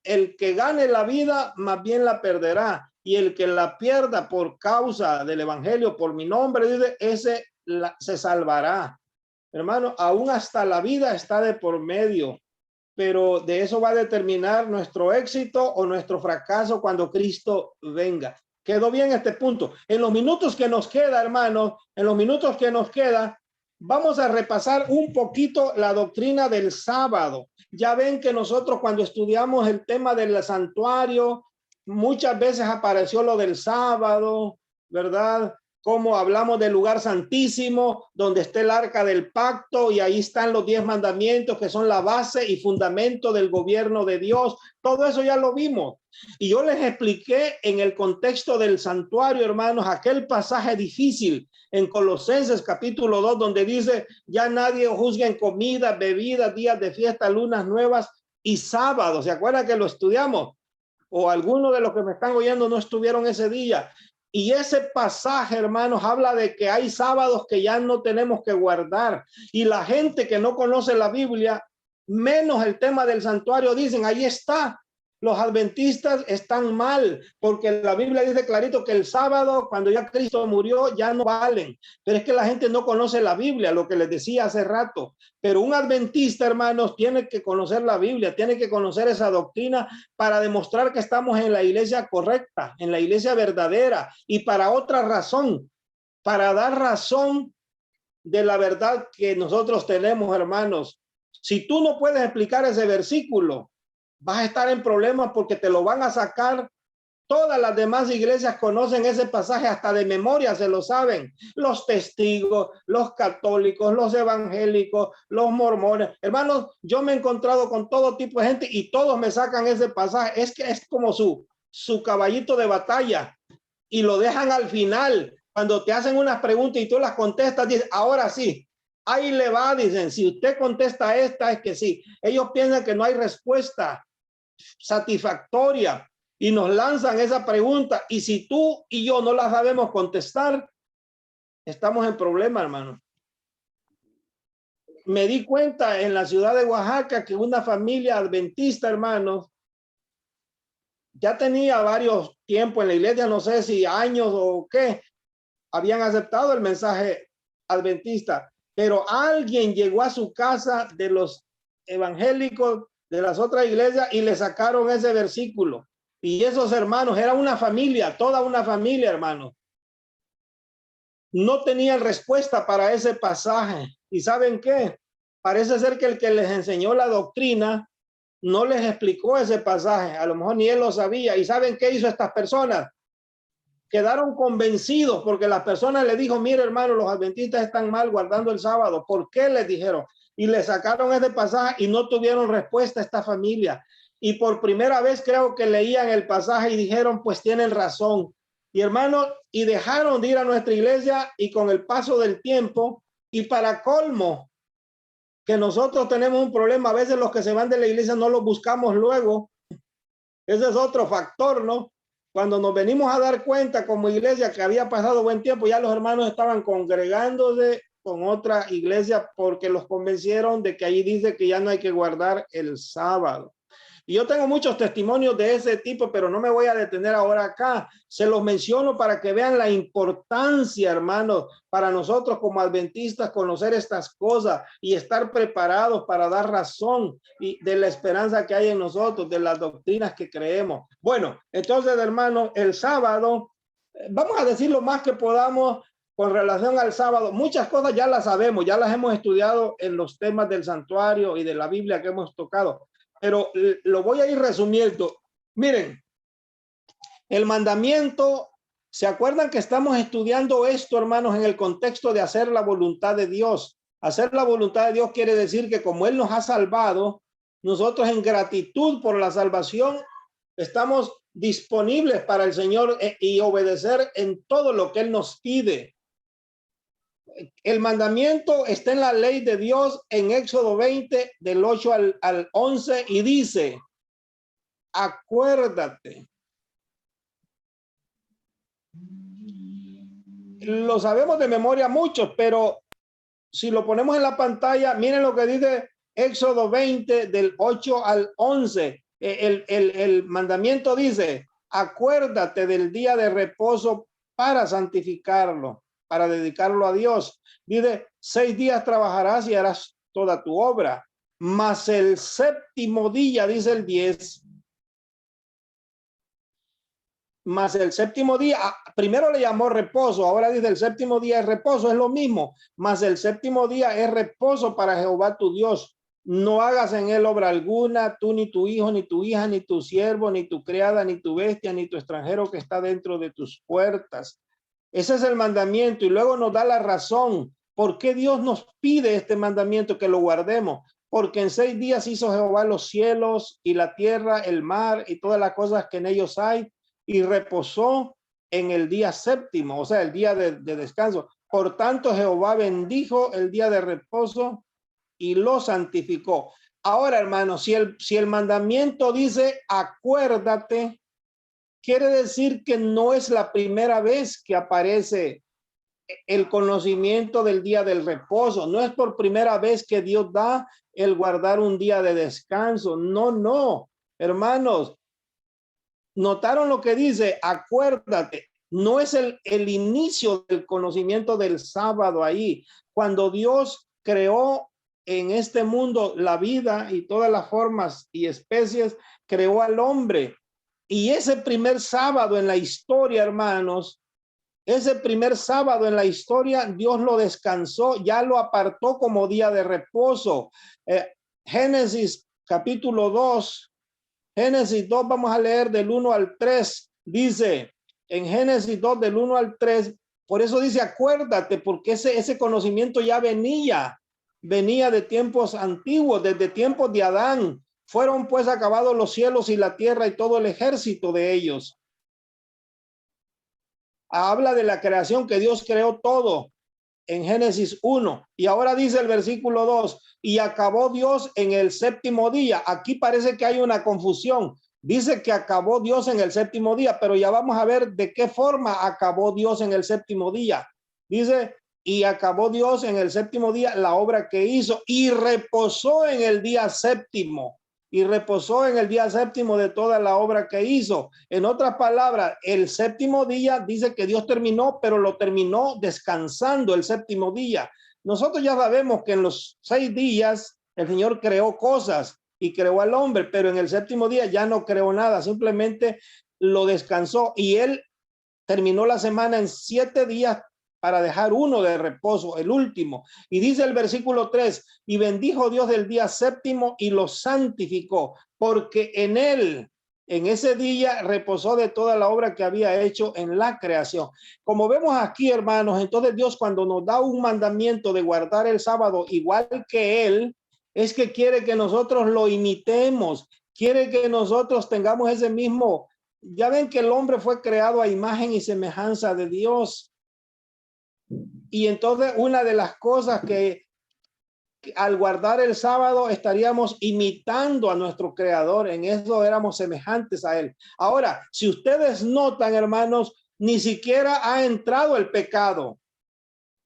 el que gane la vida, más bien la perderá, y el que la pierda por causa del evangelio, por mi nombre, dice, ese se salvará. Hermano, aún hasta la vida está de por medio, pero de eso va a determinar nuestro éxito o nuestro fracaso cuando Cristo venga. ¿Quedó bien este punto? En los minutos que nos queda, hermanos, en los minutos que nos queda, vamos a repasar un poquito la doctrina del sábado. Ya ven que nosotros cuando estudiamos el tema del santuario, muchas veces apareció lo del sábado, ¿verdad? Como hablamos del lugar santísimo, donde está el arca del pacto, y ahí están los 10 mandamientos que son la base y fundamento del gobierno de Dios. Todo eso ya lo vimos. Y yo les expliqué en el contexto del santuario, hermanos, aquel pasaje difícil en Colosenses capítulo 2, donde dice, ya nadie juzga en comida, bebida, días de fiesta, lunas nuevas y sábados. ¿Se acuerdan que lo estudiamos? O algunos de los que me están oyendo no estuvieron ese día. Y ese pasaje, hermanos, habla de que hay sábados que ya no tenemos que guardar. Y la gente que no conoce la Biblia, menos el tema del santuario, dicen, ahí está. Los adventistas están mal, porque la Biblia dice clarito que el sábado, cuando ya Cristo murió, ya no valen. Pero es que la gente no conoce la Biblia, lo que les decía hace rato. Pero un adventista, hermanos, tiene que conocer la Biblia, tiene que conocer esa doctrina para demostrar que estamos en la iglesia correcta, en la iglesia verdadera, y para otra razón, para dar razón de la verdad que nosotros tenemos, hermanos. Si tú no puedes explicar ese versículo, vas a estar en problemas porque te lo van a sacar. Todas las demás iglesias conocen ese pasaje, hasta de memoria se lo saben. Los testigos, los católicos, los evangélicos, los mormones. Hermanos, yo me he encontrado con todo tipo de gente y todos me sacan ese pasaje. Es que es como su caballito de batalla, y lo dejan al final. Cuando te hacen unas preguntas y tú las contestas, dices, ahora sí, ahí le va, dicen, si usted contesta esta, es que sí. Ellos piensan que no hay respuesta satisfactoria y nos lanzan esa pregunta, y si tú y yo no la sabemos contestar, estamos en problema, hermano. Me di cuenta en la ciudad de Oaxaca que una familia adventista, hermanos, ya tenía varios tiempos en la iglesia, no sé si años o qué, habían aceptado el mensaje adventista, pero alguien llegó a su casa de los evangélicos de las otras iglesias y le sacaron ese versículo. Y esos hermanos, era una familia, toda una familia, hermanos, no tenían respuesta para ese pasaje. ¿Y saben qué? Parece ser que el que les enseñó la doctrina no les explicó ese pasaje. A lo mejor ni él lo sabía. ¿Y saben qué hizo estas personas? Quedaron convencidos porque las personas le dijo, mire hermano, los adventistas están mal guardando el sábado. ¿Por qué? Les dijeron. Y le sacaron ese pasaje y no tuvieron respuesta a esta familia. Y por primera vez creo que leían el pasaje y dijeron, pues tienen razón. Y hermanos, y dejaron de ir a nuestra iglesia, y con el paso del tiempo, y para colmo, que nosotros tenemos un problema, a veces los que se van de la iglesia no los buscamos luego. Ese es otro factor, ¿no? Cuando nos venimos a dar cuenta como iglesia que había pasado buen tiempo, ya los hermanos estaban congregándose con otra iglesia porque los convencieron de que ahí dice que ya no hay que guardar el sábado. Y yo tengo muchos testimonios de ese tipo, pero no me voy a detener ahora acá. Se los menciono para que vean la importancia, hermanos, para nosotros como adventistas conocer estas cosas y estar preparados para dar razón y de la esperanza que hay en nosotros, de las doctrinas que creemos. Bueno, entonces, hermanos, el sábado, vamos a decir lo más que podamos con relación al sábado. Muchas cosas ya las sabemos, ya las hemos estudiado en los temas del santuario y de la Biblia que hemos tocado. Pero lo voy a ir resumiendo. Miren, el mandamiento, ¿se acuerdan que estamos estudiando esto, hermanos, en el contexto de hacer la voluntad de Dios? Hacer la voluntad de Dios quiere decir que como Él nos ha salvado, nosotros en gratitud por la salvación estamos disponibles para el Señor y obedecer en todo lo que Él nos pide. El mandamiento está en la ley de Dios en Éxodo 20 del 8 al 11 y dice, acuérdate. Lo sabemos de memoria muchos, pero si lo ponemos en la pantalla, miren lo que dice Éxodo 20 del 8 al 11. El mandamiento dice, acuérdate del día de reposo para santificarlo, para dedicarlo a Dios. Dice, 6 días trabajarás y harás toda tu obra, mas el séptimo día, dice el 10, mas el séptimo día, primero le llamó reposo, ahora dice el séptimo día es reposo, es lo mismo, mas el séptimo día es reposo para Jehová tu Dios. No hagas en él obra alguna, tú ni tu hijo, ni tu hija, ni tu siervo, ni tu criada, ni tu bestia, ni tu extranjero que está dentro de tus puertas. Ese es el mandamiento y luego nos da la razón. ¿Por qué Dios nos pide este mandamiento que lo guardemos? Porque en 6 días hizo Jehová los cielos y la tierra, el mar y todas las cosas que en ellos hay y reposó en el día séptimo, o sea, el día de descanso. Por tanto, Jehová bendijo el día de reposo y lo santificó. Ahora, hermanos, si el mandamiento dice acuérdate, quiere decir que no es la primera vez que aparece el conocimiento del día del reposo. No es por primera vez que Dios da el guardar un día de descanso. No, no, hermanos. ¿Notaron lo que dice? Acuérdate. No es el inicio del conocimiento del sábado ahí. Cuando Dios creó en este mundo la vida y todas las formas y especies, creó al hombre. Y ese primer sábado en la historia, hermanos, ese primer sábado en la historia, Dios lo descansó, ya lo apartó como día de reposo. Génesis capítulo 2, Génesis 2, vamos a leer del 1 al 3, dice en Génesis 2 del 1 al 3, por eso dice acuérdate, porque ese conocimiento ya venía de tiempos antiguos, desde tiempos de Adán. Fueron pues acabados los cielos y la tierra y todo el ejército de ellos. Habla de la creación, que Dios creó todo en Génesis 1. Y ahora dice el versículo 2, y acabó Dios en el séptimo día. Aquí parece que hay una confusión. Dice que acabó Dios en el séptimo día, pero ya vamos a ver de qué forma acabó Dios en el séptimo día. Dice, y acabó Dios en el séptimo día la obra que hizo y reposó en el día séptimo. Y reposó en el día séptimo de toda la obra que hizo. En otras palabras, el séptimo día dice que Dios terminó, pero lo terminó descansando el séptimo día. Nosotros ya sabemos que en los 6 días el Señor creó cosas y creó al hombre, pero en el séptimo día ya no creó nada, simplemente lo descansó y él terminó la semana en 7 días para dejar uno de reposo, el último. Y dice el versículo 3, y bendijo Dios del día séptimo y lo santificó, porque en él, en ese día, reposó de toda la obra que había hecho en la creación. Como vemos aquí, hermanos, entonces Dios cuando nos da un mandamiento de guardar el sábado igual que él, es que quiere que nosotros lo imitemos, quiere que nosotros tengamos ese mismo Ya ven que el hombre fue creado a imagen y semejanza de Dios. Y entonces una de las cosas que al guardar el sábado estaríamos imitando a nuestro creador, en eso éramos semejantes a él. Ahora, si ustedes notan, hermanos, ni siquiera ha entrado el pecado,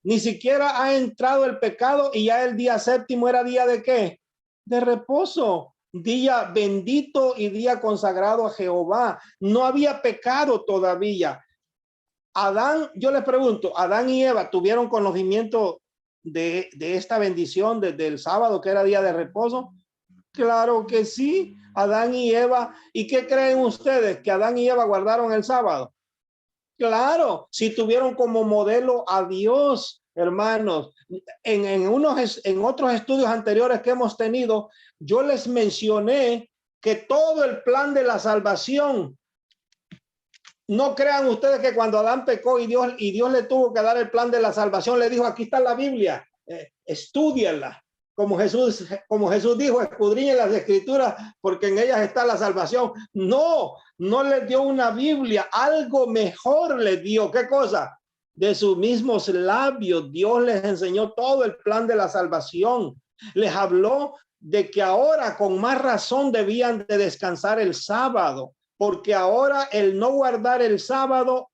ni siquiera ha entrado el pecado, y ya el día séptimo era día de ¿qué? De reposo, día bendito y día consagrado a Jehová. No había pecado todavía. Adán, yo les pregunto, Adán y Eva tuvieron conocimiento de esta bendición desde el sábado, que era día de reposo. Claro que sí, Adán y Eva. ¿Y qué creen ustedes? ¿Que Adán y Eva guardaron el sábado? Claro, si tuvieron como modelo a Dios, hermanos. En otros estudios anteriores que hemos tenido, yo les mencioné que todo el plan de la salvación, no crean ustedes que cuando Adán pecó y Dios le tuvo que dar el plan de la salvación, le dijo, aquí está la Biblia, estúdienla. Como Jesús dijo, escudriñen las escrituras porque en ellas está la salvación. No, no les dio una Biblia, algo mejor les dio. ¿Qué cosa? De sus mismos labios, Dios les enseñó todo el plan de la salvación. Les habló de que ahora con más razón debían de descansar el sábado, porque ahora el no guardar el sábado,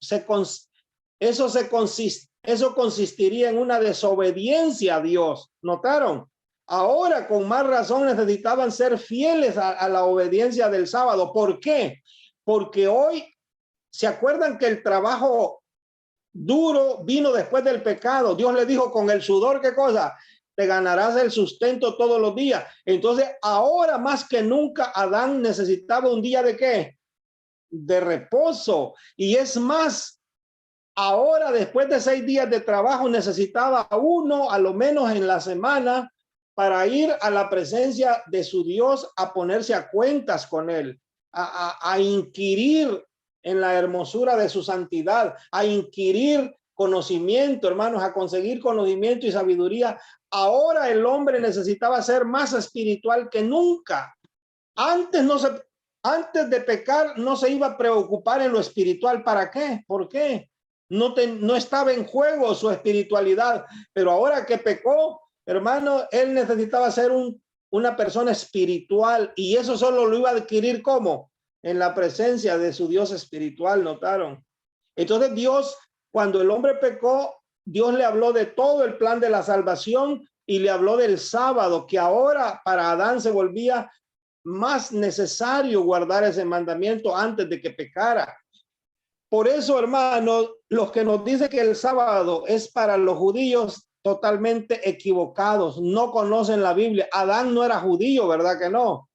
eso consistiría en una desobediencia a Dios. ¿Notaron? Ahora con más razón necesitaban ser fieles a la obediencia del sábado. ¿Por qué? Porque hoy, ¿se acuerdan que el trabajo duro vino después del pecado? Dios le dijo, con el sudor, ¿qué cosa? Te ganarás el sustento todos los días. Entonces, ahora más que nunca, Adán necesitaba un día de ¿qué? De reposo. Y es más, ahora después de 6 días de trabajo necesitaba uno a lo menos en la semana para ir a la presencia de su Dios, a ponerse a cuentas con él, a inquirir en la hermosura de su santidad, a inquirir conocimiento, hermanos, a conseguir conocimiento y sabiduría. Ahora el hombre necesitaba ser más espiritual que nunca. Antes de pecar no se iba a preocupar en lo espiritual. ¿Para qué? ¿Por qué? No estaba en juego su espiritualidad, pero ahora que pecó, hermano, él necesitaba ser una persona espiritual, y eso solo lo iba a adquirir ¿cómo? En la presencia de su Dios espiritual. ¿Notaron? Entonces Dios, cuando el hombre pecó, Dios le habló de todo el plan de la salvación y le habló del sábado, que ahora para Adán se volvía más necesario guardar ese mandamiento antes de que pecara. Por eso, hermanos, los que nos dicen que el sábado es para los judíos, totalmente equivocados, no conocen la Biblia. Adán no era judío, ¿verdad que no?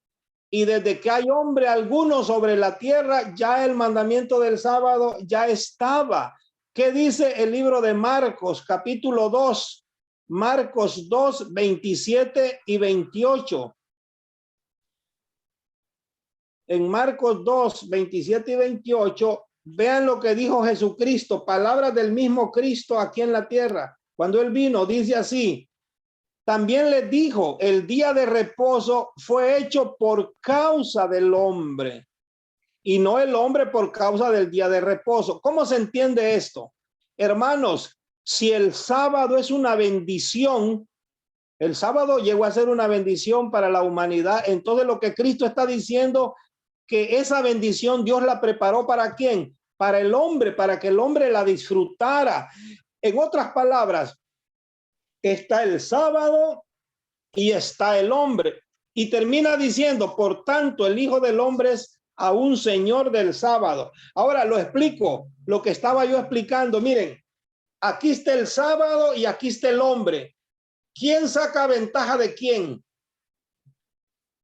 Y desde que hay hombre alguno sobre la tierra, ya el mandamiento del sábado ya estaba. ¿Qué dice el libro de Marcos, capítulo 2? Marcos 2, 27 y 28. En Marcos 2, 27 y 28, vean lo que dijo Jesucristo, palabras del mismo Cristo aquí en la tierra. Cuando él vino, dice así: también les dijo, el día de reposo fue hecho por causa del hombre, y no el hombre por causa del día de reposo. ¿Cómo se entiende esto? Hermanos, si el sábado es una bendición, el sábado llegó a ser una bendición para la humanidad, entonces lo que Cristo está diciendo, que esa bendición Dios la preparó ¿para quién? Para el hombre, para que el hombre la disfrutara. En otras palabras, está el sábado y está el hombre. Y termina diciendo, por tanto, el Hijo del Hombre es a un Señor del sábado. Ahora lo explico, lo que estaba yo explicando. Miren, aquí está el sábado y aquí está el hombre. ¿Quién saca ventaja de quién?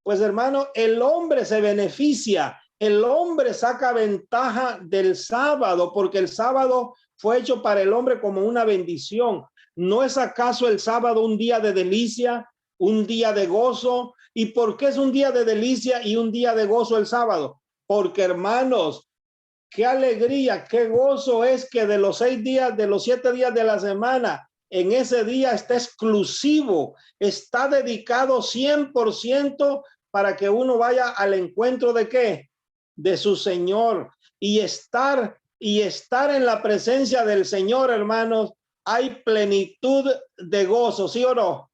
Pues hermano, el hombre se beneficia, el hombre saca ventaja del sábado, porque el sábado fue hecho para el hombre como una bendición. ¿No es acaso el sábado un día de delicia, un día de gozo? ¿Y por qué es un día de delicia y un día de gozo el sábado? Porque hermanos, qué alegría, qué gozo es que de los 6 días, de los 7 días de la semana, en ese día está exclusivo, está dedicado 100% para que uno vaya al encuentro de ¿qué? De su Señor. y estar en la presencia del Señor, hermanos, hay plenitud de gozo, ¿sí o no?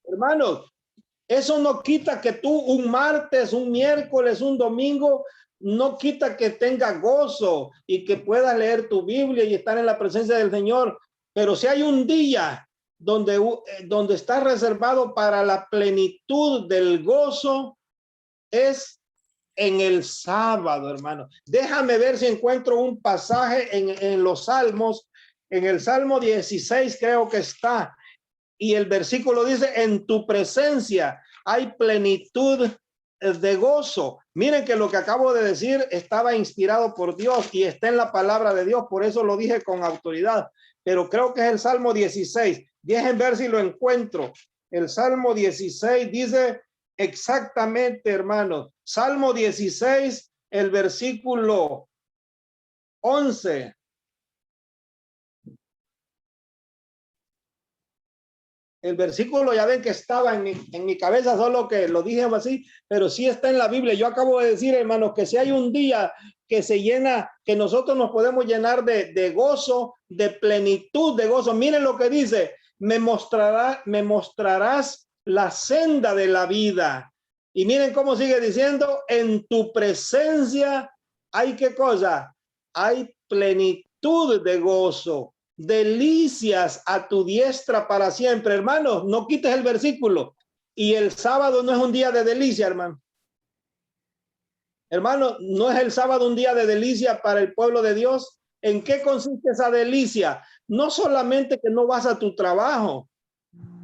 Hermanos, eso no quita que tú un martes, un miércoles, un domingo, no quita que tenga gozo y que puedas leer tu Biblia y estar en la presencia del Señor. Pero si hay un día donde está reservado para la plenitud del gozo, es en el sábado, hermano. Déjame ver si encuentro un pasaje en los Salmos. En el Salmo 16 creo que está. Y el versículo dice, en tu presencia hay plenitud de gozo. Miren que lo que acabo de decir estaba inspirado por Dios y está en la palabra de Dios. Por eso lo dije con autoridad. Pero creo que es el Salmo 16. Dejen ver si lo encuentro. El Salmo 16 dice exactamente, hermanos. Salmo 16, el versículo 11. El versículo ya ven que estaba en mi cabeza, solo que lo dije así, pero sí está en la Biblia. Yo acabo de decir, hermanos, que si hay un día que se llena, que nosotros nos podemos llenar de gozo, de plenitud de gozo. Miren lo que dice, me mostrarás la senda de la vida. Y miren cómo sigue diciendo, en tu presencia hay ¿qué cosa? Hay plenitud de gozo. Delicias a tu diestra para siempre. Hermanos, no quites el versículo. Y el sábado no es un día de delicia, hermano. Hermano, no es el sábado un día de delicia para el pueblo de Dios. ¿En qué consiste esa delicia? No solamente que no vas a tu trabajo,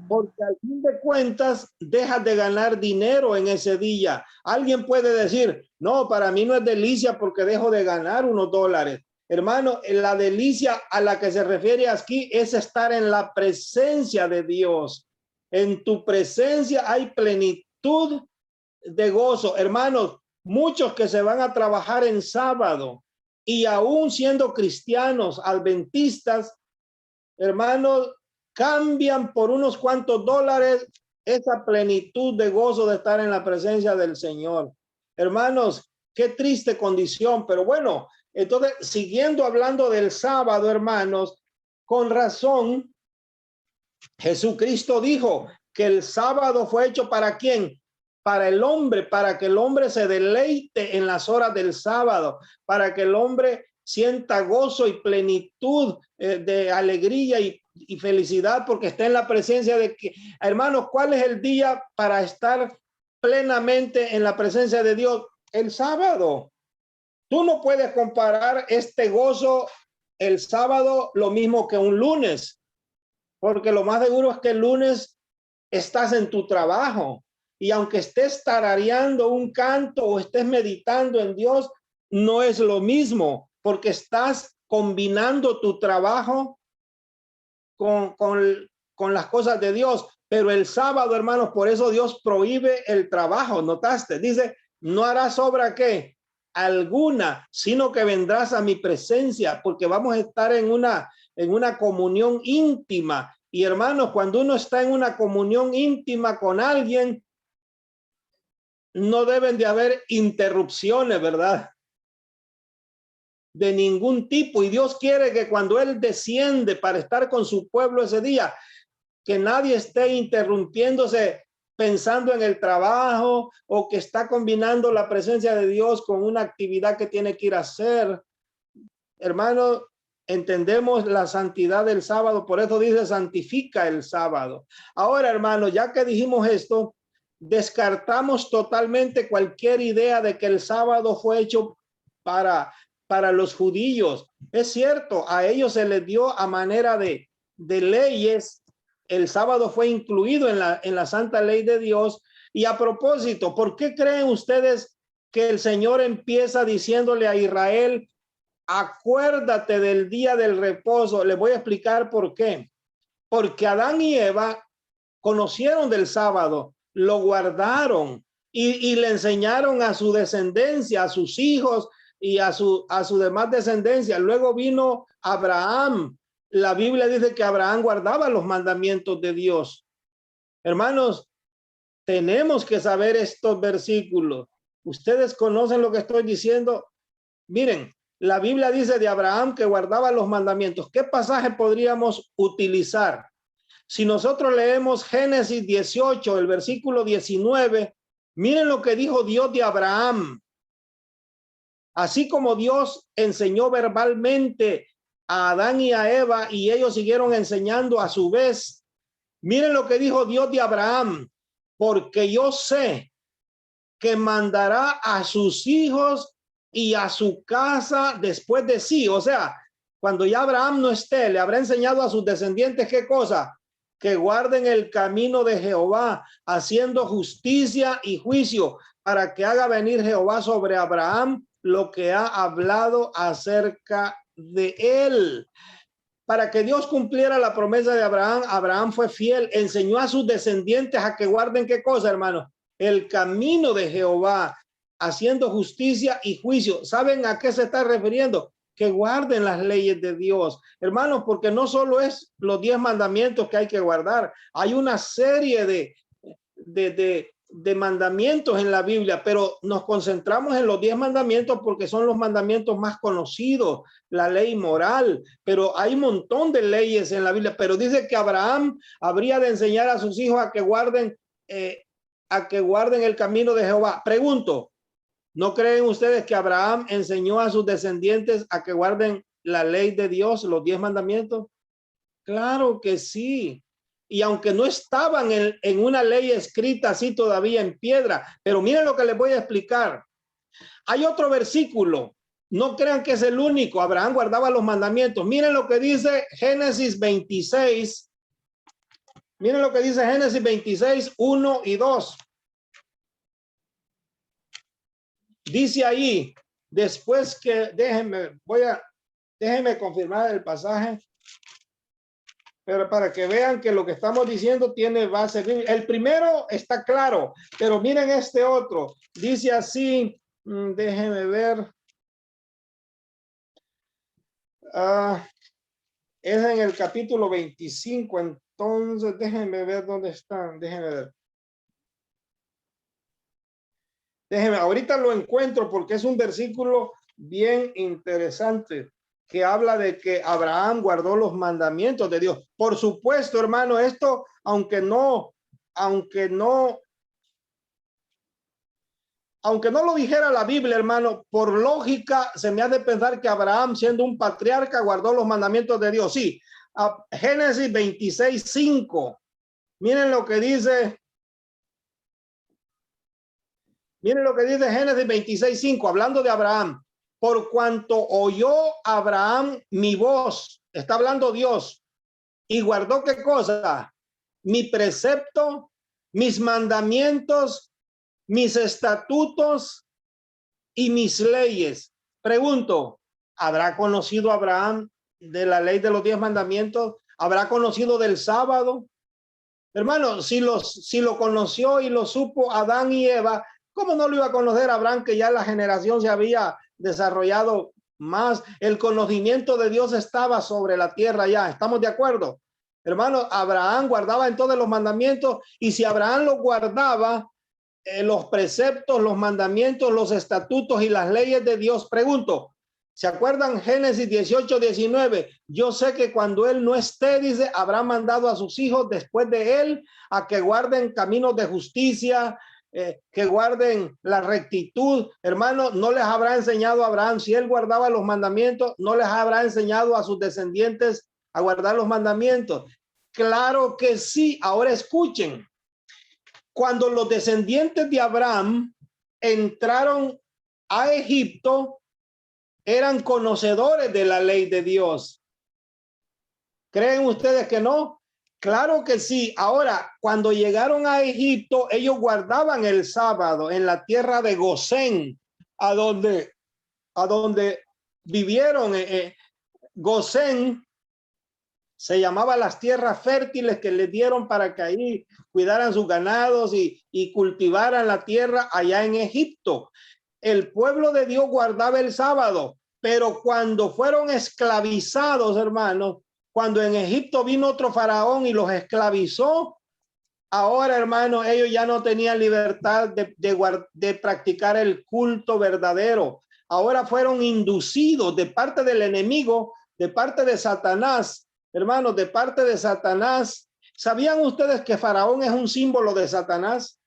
porque al fin de cuentas dejas de ganar dinero en ese día. Alguien puede decir, no, para mí no es delicia porque dejo de ganar unos dólares. Hermano, la delicia a la que se refiere aquí es estar en la presencia de Dios. En tu presencia hay plenitud de gozo. Hermanos, muchos que se van a trabajar en sábado y aún siendo cristianos, adventistas, hermanos, cambian por unos cuantos dólares esa plenitud de gozo de estar en la presencia del Señor. Hermanos, qué triste condición, pero bueno, entonces, siguiendo hablando del sábado, hermanos, con razón, Jesucristo dijo que el sábado fue hecho ¿para quién? Para el hombre, para que el hombre se deleite en las horas del sábado, para que el hombre sienta gozo y plenitud de alegría y felicidad porque está en la presencia de que, hermanos, ¿cuál es el día para estar plenamente en la presencia de Dios? El sábado. Tú no puedes comparar este gozo el sábado lo mismo que un lunes, porque lo más seguro es que el lunes estás en tu trabajo y aunque estés tarareando un canto o estés meditando en Dios, no es lo mismo porque estás combinando tu trabajo con las cosas de Dios. Pero el sábado, hermanos, por eso Dios prohíbe el trabajo. ¿Notaste? Dice, no harás obra ¿qué? Alguna, sino que vendrás a mi presencia, porque vamos a estar en una comunión íntima. Y hermanos, cuando uno está en una comunión íntima con alguien, no deben de haber interrupciones, ¿verdad? De ningún tipo. Y Dios quiere que cuando Él desciende para estar con su pueblo ese día, que nadie esté interrumpiéndose pensando en el trabajo o que está combinando la presencia de Dios con una actividad que tiene que ir a hacer. Hermano, entendemos la santidad del sábado, por eso dice santifica el sábado. Ahora, hermano, ya que dijimos esto, descartamos totalmente cualquier idea de que el sábado fue hecho para los judíos. Es cierto, a ellos se les dio a manera de leyes. El sábado fue incluido en la santa ley de Dios. Y a propósito, ¿por qué creen ustedes que el Señor empieza diciéndole a Israel, acuérdate del día del reposo? Les voy a explicar por qué. Porque Adán y Eva conocieron del sábado, lo guardaron y le enseñaron a su descendencia, a sus hijos y a su demás descendencia. Luego vino Abraham. La Biblia dice que Abraham guardaba los mandamientos de Dios. Hermanos, tenemos que saber estos versículos. Ustedes conocen lo que estoy diciendo. Miren, la Biblia dice de Abraham que guardaba los mandamientos. ¿Qué pasaje podríamos utilizar? Si nosotros leemos Génesis 18, el versículo 19, miren lo que dijo Dios de Abraham. Así como Dios enseñó verbalmente a Adán y a Eva y ellos siguieron enseñando a su vez. Miren lo que dijo Dios de Abraham, porque yo sé que mandará a sus hijos y a su casa después de sí. O sea, cuando ya Abraham no esté, le habrá enseñado a sus descendientes ¿qué cosa? Que guarden el camino de Jehová, haciendo justicia y juicio, para que haga venir Jehová sobre Abraham lo que ha hablado acerca de él. Para que Dios cumpliera la promesa de Abraham, Abraham fue fiel, enseñó a sus descendientes a que guarden ¿qué cosa, hermano? El camino de Jehová, haciendo justicia y juicio. ¿Saben a qué se está refiriendo? Que guarden las leyes de Dios, hermanos, porque no solo es los 10 mandamientos que hay que guardar, hay una serie de mandamientos en la Biblia, pero nos concentramos en los 10 mandamientos porque son los mandamientos más conocidos, la ley moral, pero hay un montón de leyes en la Biblia, pero dice que Abraham habría de enseñar a sus hijos a que guarden el camino de Jehová. Pregunto, ¿no creen ustedes que Abraham enseñó a sus descendientes a que guarden la ley de Dios, los 10 mandamientos? Claro que sí. Y aunque no estaban en una ley escrita así todavía en piedra, pero miren lo que les voy a explicar. Hay otro versículo, no crean que es el único. Abraham guardaba los mandamientos. Miren lo que dice Génesis 26. Miren lo que dice Génesis 26, 1 y 2. Dice ahí, después que, déjenme confirmar el pasaje, pero para que vean que lo que estamos diciendo tiene base. El primero está claro, pero miren este otro. Dice así, déjenme ver. Es en el capítulo 25, entonces déjenme ver dónde están. Déjenme ver. Ahorita lo encuentro porque es un versículo bien interesante que habla de que Abraham guardó los mandamientos de Dios. Por supuesto, hermano, esto, aunque no lo dijera la Biblia, hermano, por lógica se me ha de pensar que Abraham, siendo un patriarca, guardó los mandamientos de Dios. Sí, Génesis 26, 5. Miren lo que dice. Miren lo que dice Génesis 26, 5, hablando de Abraham. Por cuanto oyó Abraham mi voz, está hablando Dios, y guardó ¿qué cosa? Mi precepto, mis mandamientos, mis estatutos y mis leyes. Pregunto, ¿habrá conocido Abraham de la ley de los 10 mandamientos? ¿Habrá conocido del sábado? Hermano, si lo conoció y lo supo Adán y Eva, ¿cómo no lo iba a conocer Abraham, que ya la generación se había desarrollado más? El conocimiento de Dios estaba sobre la tierra ya. ¿Estamos de acuerdo? Hermano, Abraham guardaba entonces los mandamientos, y si Abraham los guardaba, los preceptos, los mandamientos, los estatutos y las leyes de Dios, pregunto, ¿se acuerdan Génesis 18, 19? Yo sé que cuando él no esté, dice, habrá mandado a sus hijos después de él a que guarden caminos de justicia, que guarden la rectitud. Hermano, no les habrá enseñado a Abraham, si él guardaba los mandamientos, no les habrá enseñado a sus descendientes a guardar los mandamientos. Claro que sí. Ahora escuchen, cuando los descendientes de Abraham entraron a Egipto, eran conocedores de la ley de Dios. ¿Creen ustedes que no? Claro que sí. Ahora, cuando llegaron a Egipto, ellos guardaban el sábado en la tierra de Gosén, a donde vivieron. Gosén se llamaba las tierras fértiles que les dieron para que ahí cuidaran sus ganados y cultivaran la tierra allá en Egipto. El pueblo de Dios guardaba el sábado, pero cuando fueron esclavizados, hermanos, cuando en Egipto vino otro faraón y los esclavizó, ahora, hermanos, ellos ya no tenían libertad de practicar el culto verdadero. ahora fueron inducidos de parte del enemigo, de parte de Satanás, hermanos, de parte de Satanás. ¿Sabían ustedes que Faraón es un símbolo de Satanás?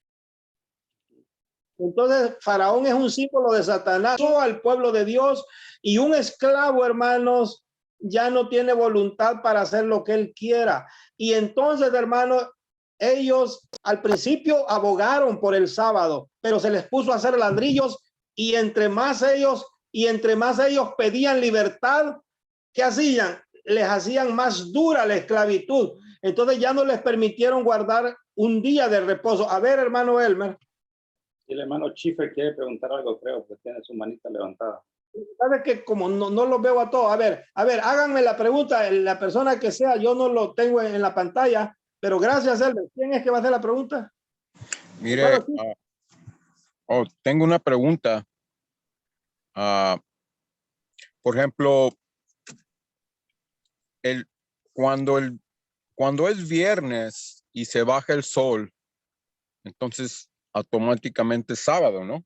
Entonces, Faraón es un símbolo de Satanás al pueblo de Dios, y un esclavo, hermanos, ya no tiene voluntad para hacer lo que él quiera. Y entonces, hermanos, ellos al principio abogaron por el sábado, pero se les puso a hacer ladrillos, y entre más ellos pedían libertad, ¿qué hacían? Les hacían más dura la esclavitud. Entonces ya no les permitieron guardar un día de reposo. A ver, hermano Elmer.
El hermano Schiffer quiere preguntar algo, creo, porque tiene su manita levantada.
Sabe que como no los veo a todos. A ver, háganme la pregunta, la persona que sea, yo no lo tengo en la pantalla, pero gracias, Elmer. ¿Quién es que va a hacer la pregunta?
Mire, tengo una pregunta. Por ejemplo, cuando es viernes y se baja el sol, entonces automáticamente es sábado, ¿no?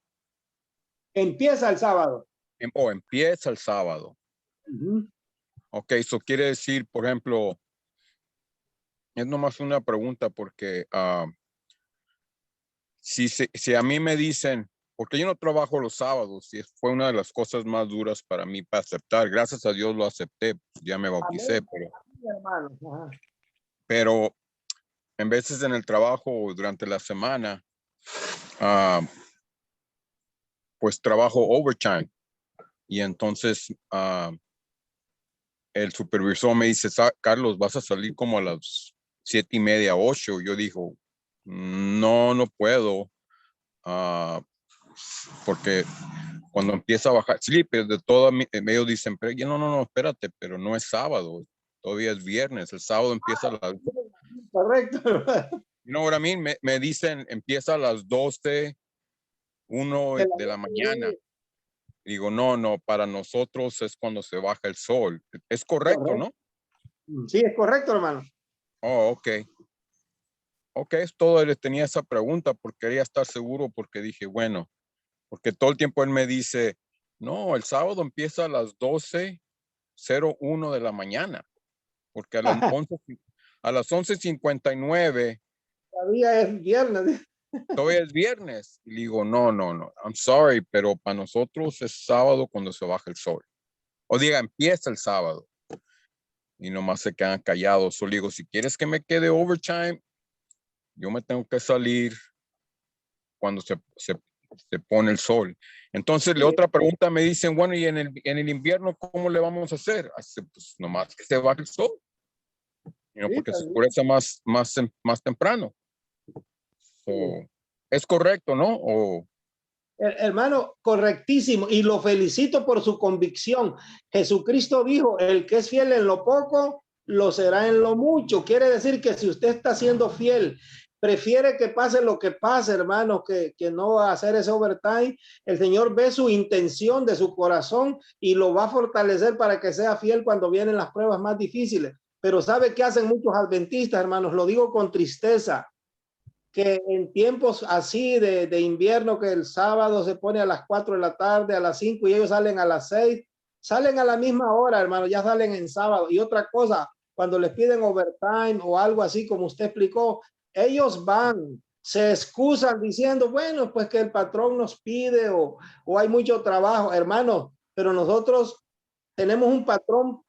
Empieza el sábado.
Empieza el sábado. Ok, eso quiere decir, por ejemplo, es nomás una pregunta porque si a mí me dicen, porque yo no trabajo los sábados, y fue una de las cosas más duras para mí para aceptar. Gracias a Dios lo acepté, ya me bauticé, pero en veces en el trabajo o durante la semana, pues trabajo overtime. Y entonces el supervisor me dice, Carlos, vas a salir como a las 7:30, 8. Yo digo, no puedo, porque cuando empieza a bajar, sí, pero de todo ellos dicen, pero no, espérate, pero no es sábado, todavía es viernes, el sábado empieza a las...
Correcto.
You know what I mean? Me dicen, empieza a las 12, 1 de la mañana. Digo, no, para nosotros es cuando se baja el sol. Es correcto, ¿no?
Sí, es correcto, hermano.
Oh, ok. Ok, es todo. Les tenía esa pregunta porque quería estar seguro, porque dije, bueno, porque todo el tiempo él me dice, no, el sábado empieza a las 12:01 de la mañana, porque a las 11:59
todavía es viernes.
todavía es viernes. Y digo, no, I'm sorry, pero para nosotros es sábado cuando se baja el sol. O diga, empieza el sábado. Y nomás se quedan callados. O digo, si quieres que me quede overtime, yo me tengo que salir cuando se pone el sol. Entonces, la otra pregunta me dicen, bueno, y en el invierno, ¿cómo le vamos a hacer? Así, pues nomás que se baje el sol. Porque se oscurece más temprano. Es correcto, ¿no?
Hermano, correctísimo, y lo felicito por su convicción. Jesucristo dijo, el que es fiel en lo poco, lo será en lo mucho. Quiere decir que si usted está siendo fiel, prefiere que pase lo que pase, hermano, que no hacer ese overtime, el Señor ve su intención de su corazón y lo va a fortalecer para que sea fiel cuando vienen las pruebas más difíciles. Pero ¿sabe qué hacen muchos adventistas, hermanos? Lo digo con tristeza, que en tiempos así de invierno, que el sábado se pone a las 4 de la tarde, a las 5, y ellos salen a las 6, salen a la misma hora, hermano, ya salen en sábado. Y otra cosa, cuando les piden overtime o algo así como usted explicó, ellos van, se excusan diciendo, bueno, pues que el patrón nos pide o hay mucho trabajo, hermano, pero nosotros tenemos un patrón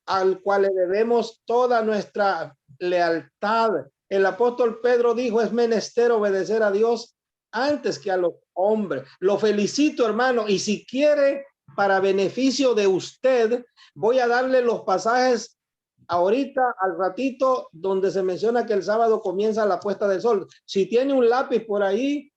al cual le debemos toda nuestra lealtad. El apóstol Pedro dijo, es menester obedecer a Dios antes que a los hombres. Lo felicito, hermano, y si quiere, para beneficio de usted, voy a darle los pasajes ahorita, al ratito, donde se menciona que el sábado comienza la puesta del sol. Si tiene un lápiz por ahí,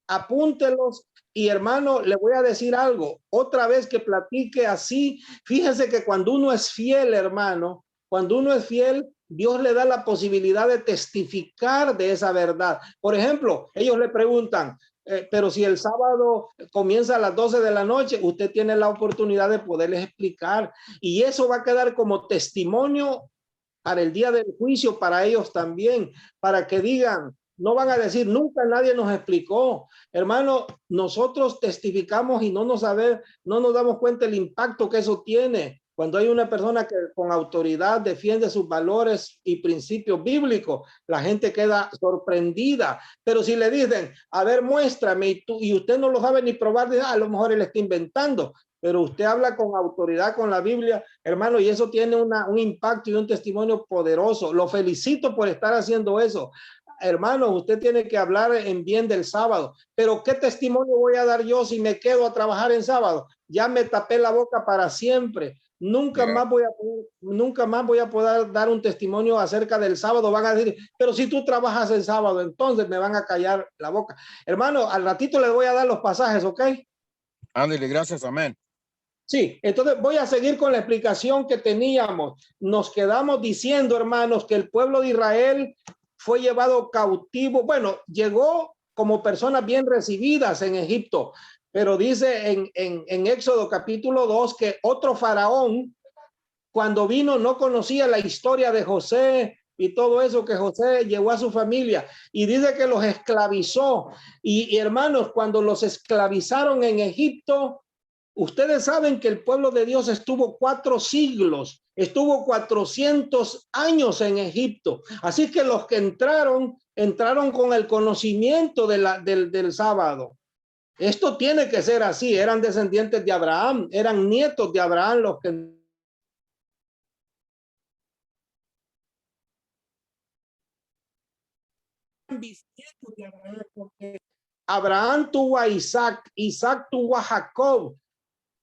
apúntelos. Y hermano, le voy a decir algo, otra vez que platique así, fíjese que cuando uno es fiel, hermano, cuando uno es fiel, Dios le da la posibilidad de testificar de esa verdad. Por ejemplo, ellos le preguntan, pero si el sábado comienza a las 12 de la noche, usted tiene la oportunidad de poderles explicar, y eso va a quedar como testimonio para el día del juicio, para ellos también, para que digan, no van a decir, nunca nadie nos explicó. Hermano, nosotros testificamos y no nos damos cuenta el impacto que eso tiene. Cuando hay una persona que con autoridad defiende sus valores y principios bíblicos, la gente queda sorprendida. Pero si le dicen, a ver, muéstrame, y usted no lo sabe ni probar, a lo mejor él está inventando. Pero usted habla con autoridad, con la Biblia, hermano, y eso tiene un impacto y un testimonio poderoso. Lo felicito por estar haciendo eso. Hermano, usted tiene que hablar en bien del sábado. Pero ¿qué testimonio voy a dar yo si me quedo a trabajar en sábado? Ya me tapé la boca para siempre. Nunca más voy a poder dar un testimonio acerca del sábado. Van a decir, pero si tú trabajas el sábado, entonces me van a callar la boca. Hermano, al ratito les voy a dar los pasajes, ¿ok?
Ándale, gracias, amén.
Sí, entonces voy a seguir con la explicación que teníamos. Nos quedamos diciendo, hermanos, que el pueblo de Israel fue llevado cautivo. Bueno, llegó como personas bien recibidas en Egipto, pero dice en Éxodo capítulo 2 que otro faraón, cuando vino, no conocía la historia de José y todo eso que José llevó a su familia, y dice que los esclavizó. Y hermanos, cuando los esclavizaron en Egipto, ustedes saben que el pueblo de Dios estuvo 4 siglos, estuvo 400 años en Egipto. Así que los que entraron con el conocimiento del sábado. Esto tiene que ser así. Eran descendientes de Abraham, eran nietos de Abraham los que... bisnietos de Abraham, porque Abraham tuvo a Isaac, Isaac tuvo a Jacob,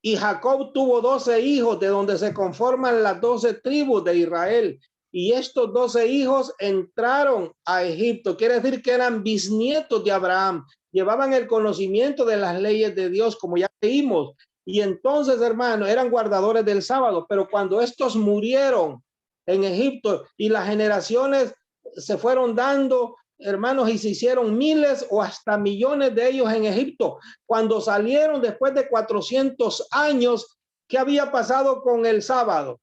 y Jacob tuvo 12 hijos, de donde se conforman las 12 tribus de Israel. Y estos 12 hijos entraron a Egipto. Quiere decir que eran bisnietos de Abraham. Llevaban el conocimiento de las leyes de Dios, como ya leímos. Y entonces, hermano, eran guardadores del sábado. Pero cuando estos murieron en Egipto y las generaciones se fueron dando, hermanos, y se hicieron miles o hasta millones de ellos en Egipto. Cuando salieron después de 400 años, ¿qué había pasado con el sábado?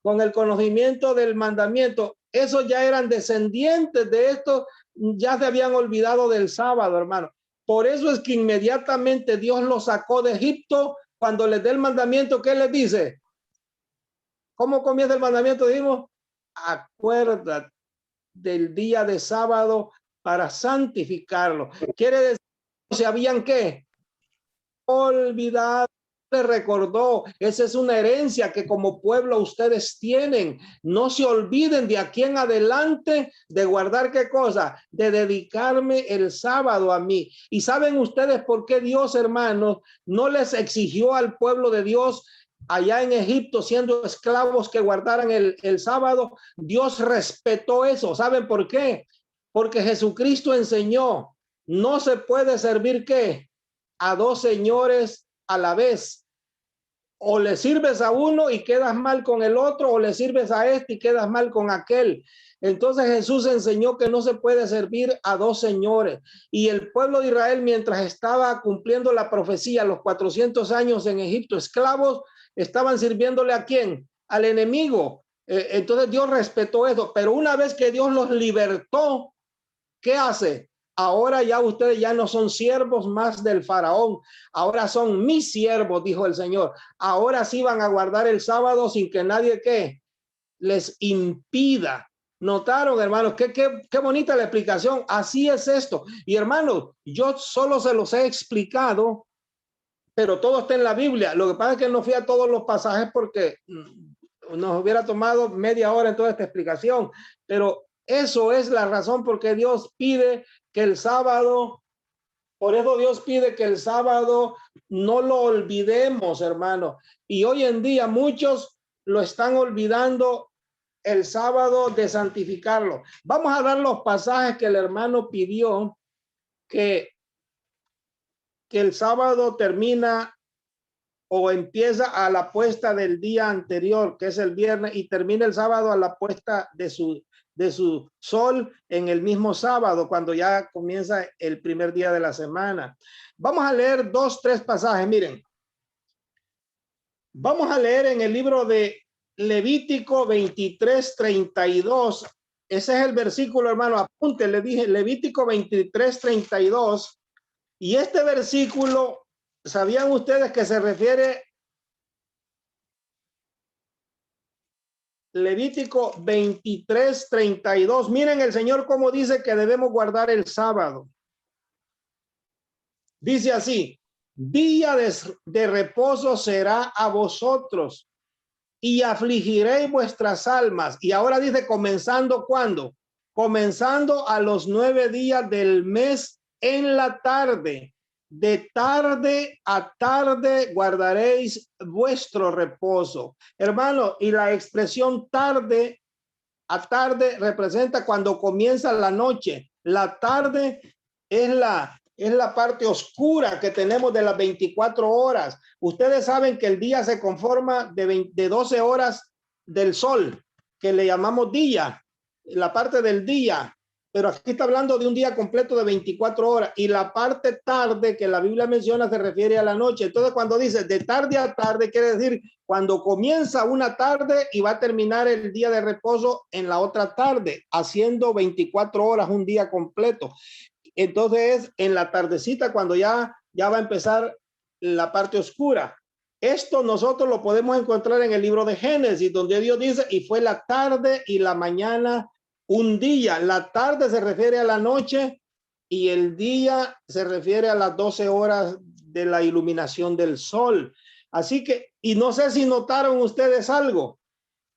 Con el conocimiento del mandamiento. Esos ya eran descendientes de estos, ya se habían olvidado del sábado, hermano. Por eso es que inmediatamente Dios los sacó de Egipto. Cuando les dé el mandamiento, ¿qué les dice? ¿Cómo comienza el mandamiento? Dijimos, acuérdate del día de sábado para santificarlo. Quiere decir, se habían ¿qué? Olvidado. Le recordó, esa es una herencia que como pueblo ustedes tienen. No se olviden de aquí en adelante de guardar qué cosa, de dedicarme el sábado a mí. Y saben ustedes por qué Dios, hermanos, no les exigió al pueblo de Dios allá en Egipto, siendo esclavos, que guardaran el sábado. Dios respetó eso. ¿Saben por qué? Porque Jesucristo enseñó, no se puede servir ¿qué? A 2 señores a la vez. O le sirves a uno y quedas mal con el otro, o le sirves a este y quedas mal con aquel. Entonces Jesús enseñó que no se puede servir a 2 señores. Y el pueblo de Israel, mientras estaba cumpliendo la profecía, los 400 años en Egipto, esclavos, estaban sirviéndole ¿a quién? Al enemigo. Entonces Dios respetó eso. Pero una vez que Dios los libertó, ¿qué hace? Ahora ya ustedes ya no son siervos más del faraón. Ahora son mis siervos, dijo el Señor. Ahora sí van a guardar el sábado sin que nadie ¿qué? Les impida. ¿Notaron, hermanos? Qué bonita la explicación. Así es esto. Y hermanos, yo solo se los he explicado, pero todo está en la Biblia. Lo que pasa es que no fui a todos los pasajes porque nos hubiera tomado media hora en toda esta explicación. Pero eso es la razón por qué Dios pide que el sábado, por eso Dios pide que el sábado no lo olvidemos, hermano. Y hoy en día muchos lo están olvidando, el sábado, de santificarlo. Vamos a dar los pasajes que el hermano pidió, que el sábado termina o empieza a la puesta del día anterior, que es el viernes, y termina el sábado a la puesta de su sol en el mismo sábado, cuando ya comienza el primer día de la semana. Vamos a leer 2, 3 pasajes. Miren, vamos a leer en el libro de Levítico 23:32 ese es el versículo, hermano, apunte, le dije Levítico 23:32. Y este versículo, ¿sabían ustedes que se refiere Levítico 23:32? Miren el Señor cómo dice que debemos guardar el sábado. Dice así: día de reposo será a vosotros y afligiréis vuestras almas. Y ahora dice, comenzando ¿cuándo? Comenzando a los 9 días del mes en la tarde. De tarde a tarde guardaréis vuestro reposo. Hermano, y la expresión tarde a tarde representa cuando comienza la noche. La tarde es la parte oscura que tenemos de las 24 horas. Ustedes saben que el día se conforma de 12 horas del sol, que le llamamos día, la parte del día. Pero aquí está hablando de un día completo de 24 horas. Y la parte tarde que la Biblia menciona se refiere a la noche. Entonces, cuando dice de tarde a tarde, quiere decir cuando comienza una tarde y va a terminar el día de reposo en la otra tarde, haciendo 24 horas, un día completo. Entonces es en la tardecita cuando ya va a empezar la parte oscura. Esto nosotros lo podemos encontrar en el libro de Génesis, donde Dios dice, y fue la tarde y la mañana un día. La tarde se refiere a la noche y el día se refiere a las 12 horas de la iluminación del sol. Así que, y no sé si notaron ustedes algo,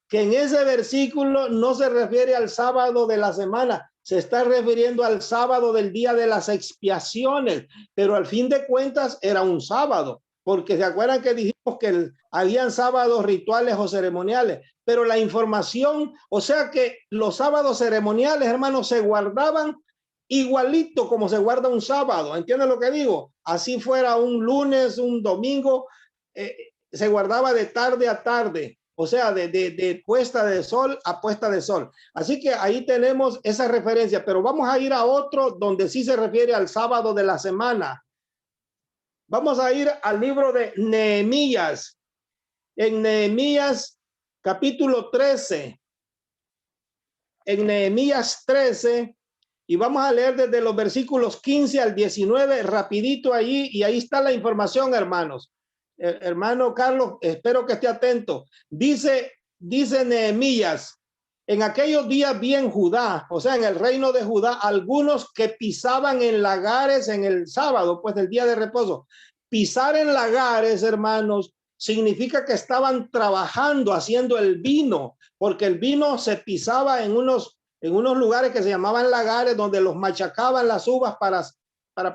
que en ese versículo no se refiere al sábado de la semana, se está refiriendo al sábado del día de las expiaciones, pero al fin de cuentas era un sábado, porque se acuerdan que dijimos que habían sábados rituales o ceremoniales, pero la información, o sea que los sábados ceremoniales, hermanos, se guardaban igualito como se guarda un sábado. ¿Entienden lo que digo? Así fuera un lunes, un domingo, se guardaba de tarde a tarde. O sea, de puesta de sol a puesta de sol. Así que ahí tenemos esa referencia, pero vamos a ir a otro donde sí se refiere al sábado de la semana. Vamos a ir al libro de Nehemías. En Nehemías capítulo 13. En Nehemías 13. Y vamos a leer desde los versículos 15 al 19, rapidito allí, y ahí está la información, hermanos. Hermano Carlos, espero que esté atento. Dice Nehemías: en aquellos días vi en Judá, o sea, en el reino de Judá, algunos que pisaban en lagares en el sábado, pues el día de reposo. Pisar en lagares, hermanos, significa que estaban trabajando, haciendo el vino, porque el vino se pisaba en unos lugares que se llamaban lagares, donde los machacaban las uvas para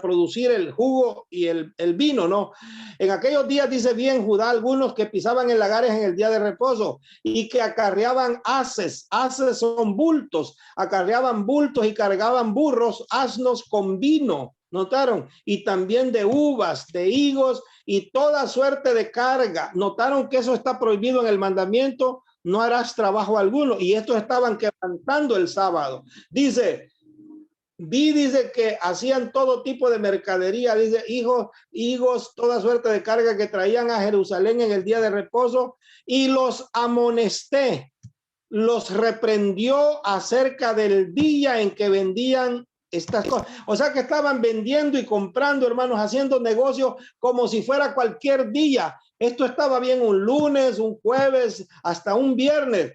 producir el jugo y el vino, ¿no? En aquellos días, dice bien Judá, algunos que pisaban en lagares en el día de reposo y que acarreaban haces. Haces son bultos, acarreaban bultos y cargaban burros, asnos con vino, ¿notaron? Y también de uvas, de higos y toda suerte de carga. ¿Notaron que eso está prohibido en el mandamiento? No harás trabajo alguno. Y estos estaban quebrantando el sábado. Dice que hacían todo tipo de mercadería, dice higos, toda suerte de carga que traían a Jerusalén en el día de reposo, y los amonesté, los reprendió acerca del día en que vendían estas cosas. O sea que estaban vendiendo y comprando, hermanos, haciendo negocio como si fuera cualquier día. Esto estaba bien un lunes, un jueves, hasta un viernes,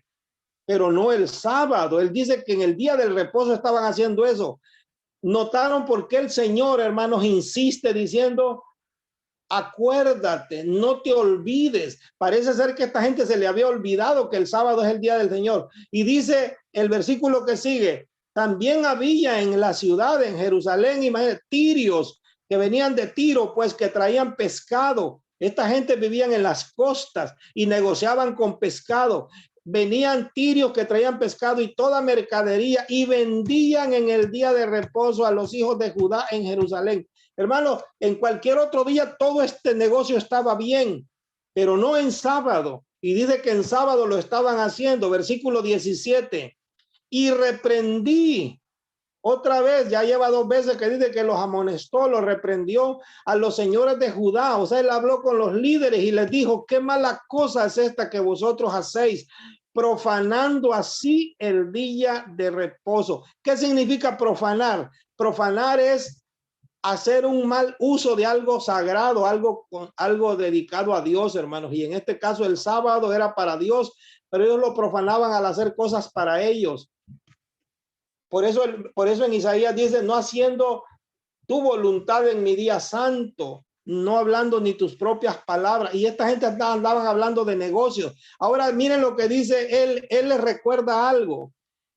pero no el sábado. Él dice que en el día del reposo estaban haciendo eso. ¿Notaron por qué el Señor, hermanos, insiste diciendo, acuérdate, no te olvides? Parece ser que a esta gente se le había olvidado que el sábado es el día del Señor. Y dice el versículo que sigue, también había en la ciudad, en Jerusalén, imagínate, tirios que venían de Tiro, pues que traían pescado. Esta gente vivían en las costas y negociaban con pescado. Venían tirios que traían pescado y toda mercadería y vendían en el día de reposo a los hijos de Judá en Jerusalén. Hermano, en cualquier otro día todo este negocio estaba bien, pero no en sábado. Y dice que en sábado lo estaban haciendo. Versículo 17. Y reprendí. Otra vez, ya lleva 2 veces que dice que los amonestó, los reprendió a los señores de Judá. O sea, él habló con los líderes y les dijo, qué mala cosa es esta que vosotros hacéis. profanando así el día de reposo. ¿Qué significa profanar? Profanar es hacer un mal uso de algo sagrado, algo dedicado a Dios, hermanos. Y en este caso el sábado era para Dios, pero ellos lo profanaban al hacer cosas para ellos. Por eso en Isaías dice, no haciendo tu voluntad en mi día santo, no hablando ni tus propias palabras. Y esta gente andaban hablando de negocios. Ahora miren lo que dice él. Él les recuerda algo.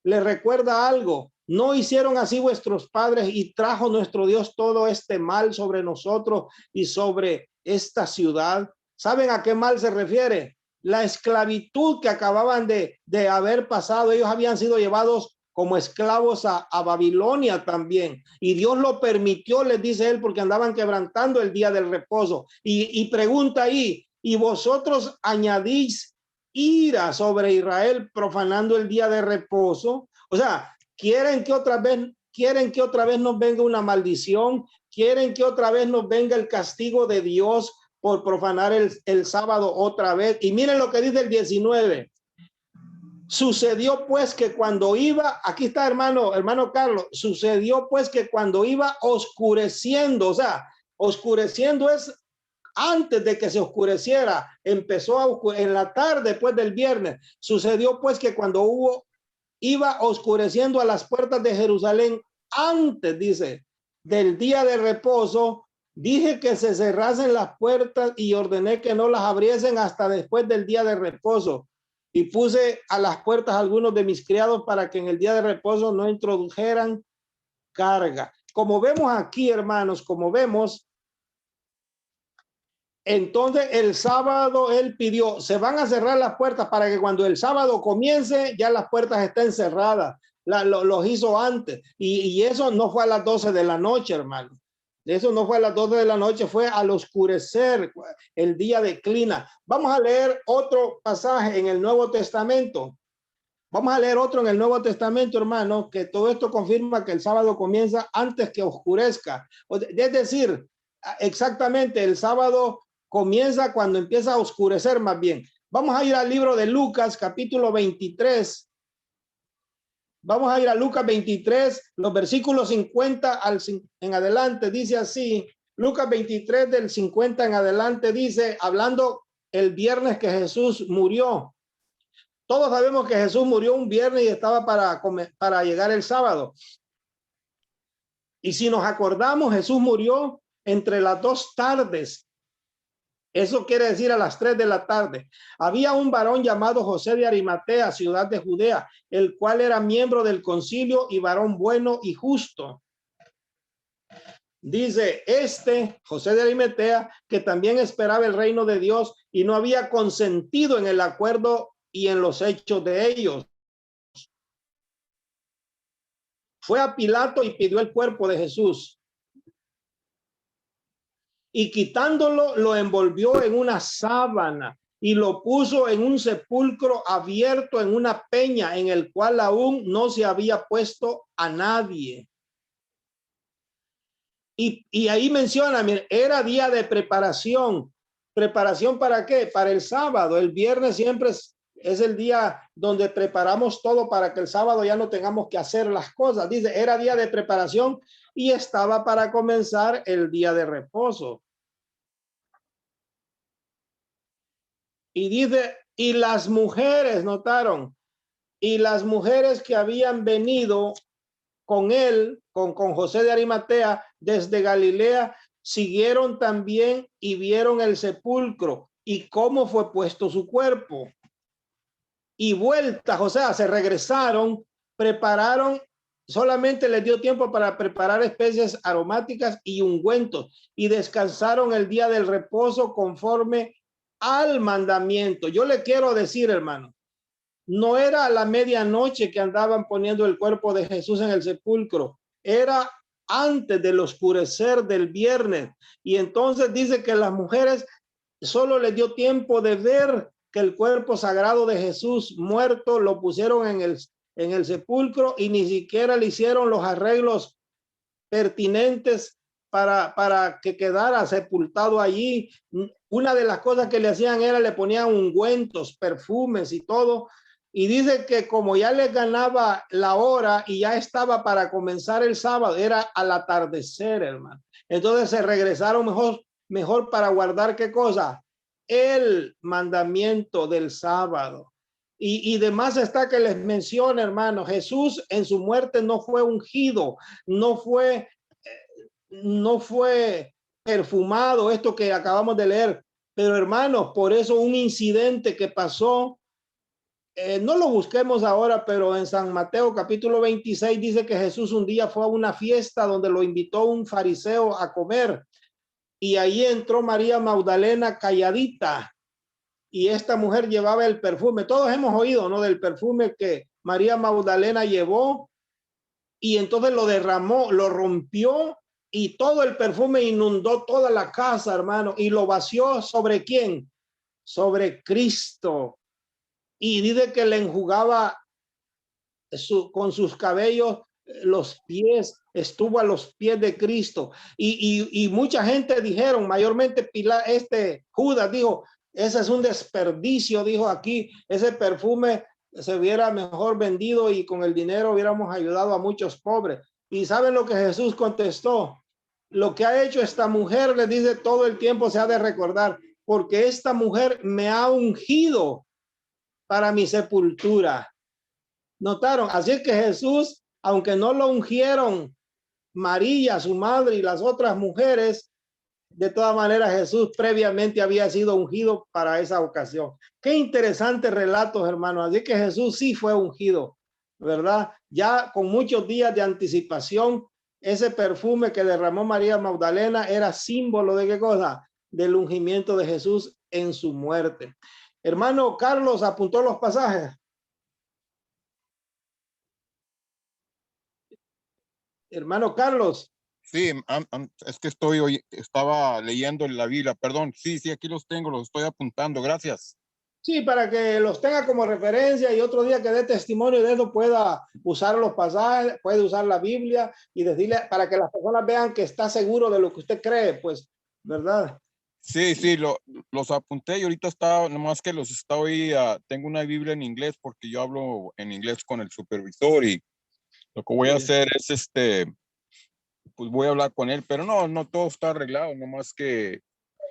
Les recuerda algo. No hicieron así vuestros padres y trajo nuestro Dios todo este mal sobre nosotros y sobre esta ciudad. ¿Saben a qué mal se refiere? La esclavitud que acababan de haber pasado. Ellos habían sido llevados como esclavos a Babilonia también. Y Dios lo permitió, les dice él, porque andaban quebrantando el día del reposo. Y pregunta ahí, ¿y vosotros añadís ira sobre Israel profanando el día de reposo? O sea, quieren que otra vez nos venga una maldición, quieren que otra vez nos venga el castigo de Dios por profanar el sábado otra vez. Y miren lo que dice el 19. Sucedió pues que cuando iba, aquí está hermano Carlos, sucedió pues que cuando iba oscureciendo, o sea, oscureciendo es antes de que se oscureciera, empezó en la tarde después del viernes. Sucedió pues que cuando iba oscureciendo a las puertas de Jerusalén, antes, dice, del día de reposo, dije que se cerrasen las puertas y ordené que no las abriesen hasta después del día de reposo. Y puse a las puertas algunos de mis criados para que en el día de reposo no introdujeran carga. Como vemos aquí, hermanos, como vemos, entonces el sábado él pidió, se van a cerrar las puertas para que cuando el sábado comience ya las puertas estén cerradas. Los hizo antes. Y eso no fue a las 12 de la noche, hermano. Eso no fue a las 12 de la noche, fue al oscurecer, el día declina. Vamos a leer otro pasaje en el Nuevo Testamento. Vamos a leer otro en el Nuevo Testamento, hermano, que todo esto confirma que el sábado comienza antes que oscurezca. Es decir, exactamente, el sábado comienza cuando empieza a oscurecer más bien. Vamos a ir al libro de Lucas, capítulo 23. Vamos a ir a Lucas 23, los versículos 50 en adelante, dice así. Lucas 23 del 50 en adelante dice, hablando el viernes que Jesús murió. Todos sabemos que Jesús murió un viernes y estaba para llegar el sábado. Y si nos acordamos, Jesús murió entre las 2 tardes. Eso quiere decir a las 3 de la tarde. Había un varón llamado José de Arimatea, ciudad de Judea, el cual era miembro del concilio y varón bueno y justo. Dice José de Arimatea, que también esperaba el reino de Dios y no había consentido en el acuerdo y en los hechos de ellos. Fue a Pilato y pidió el cuerpo de Jesús. Y quitándolo, lo envolvió en una sábana y lo puso en un sepulcro abierto en una peña en el cual aún no se había puesto a nadie. Y ahí menciona, era día de preparación. ¿Preparación para qué? Para el sábado. El viernes siempre es el día donde preparamos todo para que el sábado ya no tengamos que hacer las cosas. Dice, era día de preparación y estaba para comenzar el día de reposo. Y dice, y las mujeres, notaron, y las mujeres que habían venido con él, con José de Arimatea, desde Galilea, siguieron también y vieron el sepulcro y cómo fue puesto su cuerpo. Y vueltas, o sea, se regresaron, prepararon, solamente les dio tiempo para preparar especies aromáticas y ungüentos, y descansaron el día del reposo conforme al mandamiento. Yo le quiero decir, hermano, no era a la medianoche que andaban poniendo el cuerpo de Jesús en el sepulcro, era antes del oscurecer del viernes. Y entonces dice que las mujeres solo les dio tiempo de ver que el cuerpo sagrado de Jesús muerto lo pusieron en el sepulcro y ni siquiera le hicieron los arreglos pertinentes para que quedara sepultado allí. Una de las cosas que le hacían era le ponían ungüentos, perfumes y todo, Y dice que como ya le ganaba la hora y ya estaba para comenzar el sábado, era al atardecer, hermano. Entonces se regresaron mejor para guardar qué cosa, el mandamiento del sábado. Y demás está que les menciona, hermano, Jesús en su muerte no fue ungido, no fue perfumado, esto que acabamos de leer. Pero hermanos, por eso un incidente que pasó, no lo busquemos ahora, pero en San Mateo capítulo 26 dice que Jesús un día fue a una fiesta donde lo invitó un fariseo a comer. Y ahí entró María Magdalena calladita. Y esta mujer llevaba el perfume. Todos hemos oído, ¿no? Del perfume que María Magdalena llevó. Y entonces lo derramó, lo rompió. Y todo el perfume inundó toda la casa, hermano. Y lo vació ¿sobre quién? Sobre Cristo. Y dice que le enjugaba con sus cabellos los pies, estuvo a los pies de Cristo. Y mucha gente dijeron, mayormente Judas dijo, ese es un desperdicio, dijo aquí, ese perfume se hubiera mejor vendido y con el dinero hubiéramos ayudado a muchos pobres. Y ¿saben lo que Jesús contestó? Lo que ha hecho esta mujer, le dice, todo el tiempo se ha de recordar, porque esta mujer me ha ungido para mi sepultura. ¿Notaron? Así que Jesús, aunque no lo ungieron María, su madre y las otras mujeres, de todas maneras Jesús previamente había sido ungido para esa ocasión. Qué interesante relatos, hermanos. Así que Jesús sí fue ungido, ¿verdad? Ya con muchos días de anticipación, ese perfume que derramó María Magdalena era símbolo de qué cosa? Del ungimiento de Jesús en su muerte. Hermano Carlos, ¿apuntó los pasajes? Hermano Carlos.
Sí, es que estaba leyendo la Biblia, perdón. Sí, aquí los tengo, los estoy apuntando. Gracias.
Sí, para que los tenga como referencia y otro día que dé testimonio de eso pueda usar los pasajes, puede usar la Biblia y decirle para que las personas vean que está seguro de lo que usted cree, pues, ¿verdad?
Sí, los apunté y ahorita nomás que tengo una Biblia en inglés porque yo hablo en inglés con el supervisor y lo que voy a hacer es pues voy a hablar con él, pero no todo está arreglado, nomás que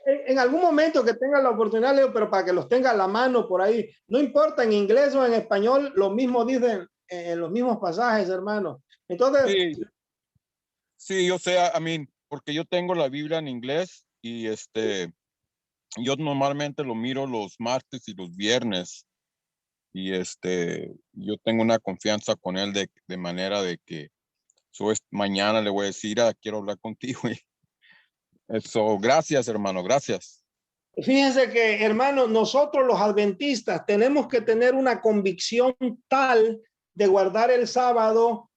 en algún momento que tenga la oportunidad, Leo, pero para que los tenga a la mano por ahí, no importa en inglés o en español, lo mismo dicen en los mismos pasajes, hermano. Entonces,
sí, yo sé, porque yo tengo la Biblia en inglés y yo normalmente lo miro los martes y los viernes y yo tengo una confianza con él de manera de que mañana le voy a decir, quiero hablar contigo. Eso, gracias, hermano, gracias.
fíjense que, hermano, nosotros los adventistas tenemos que tener una convicción tal de guardar el sábado.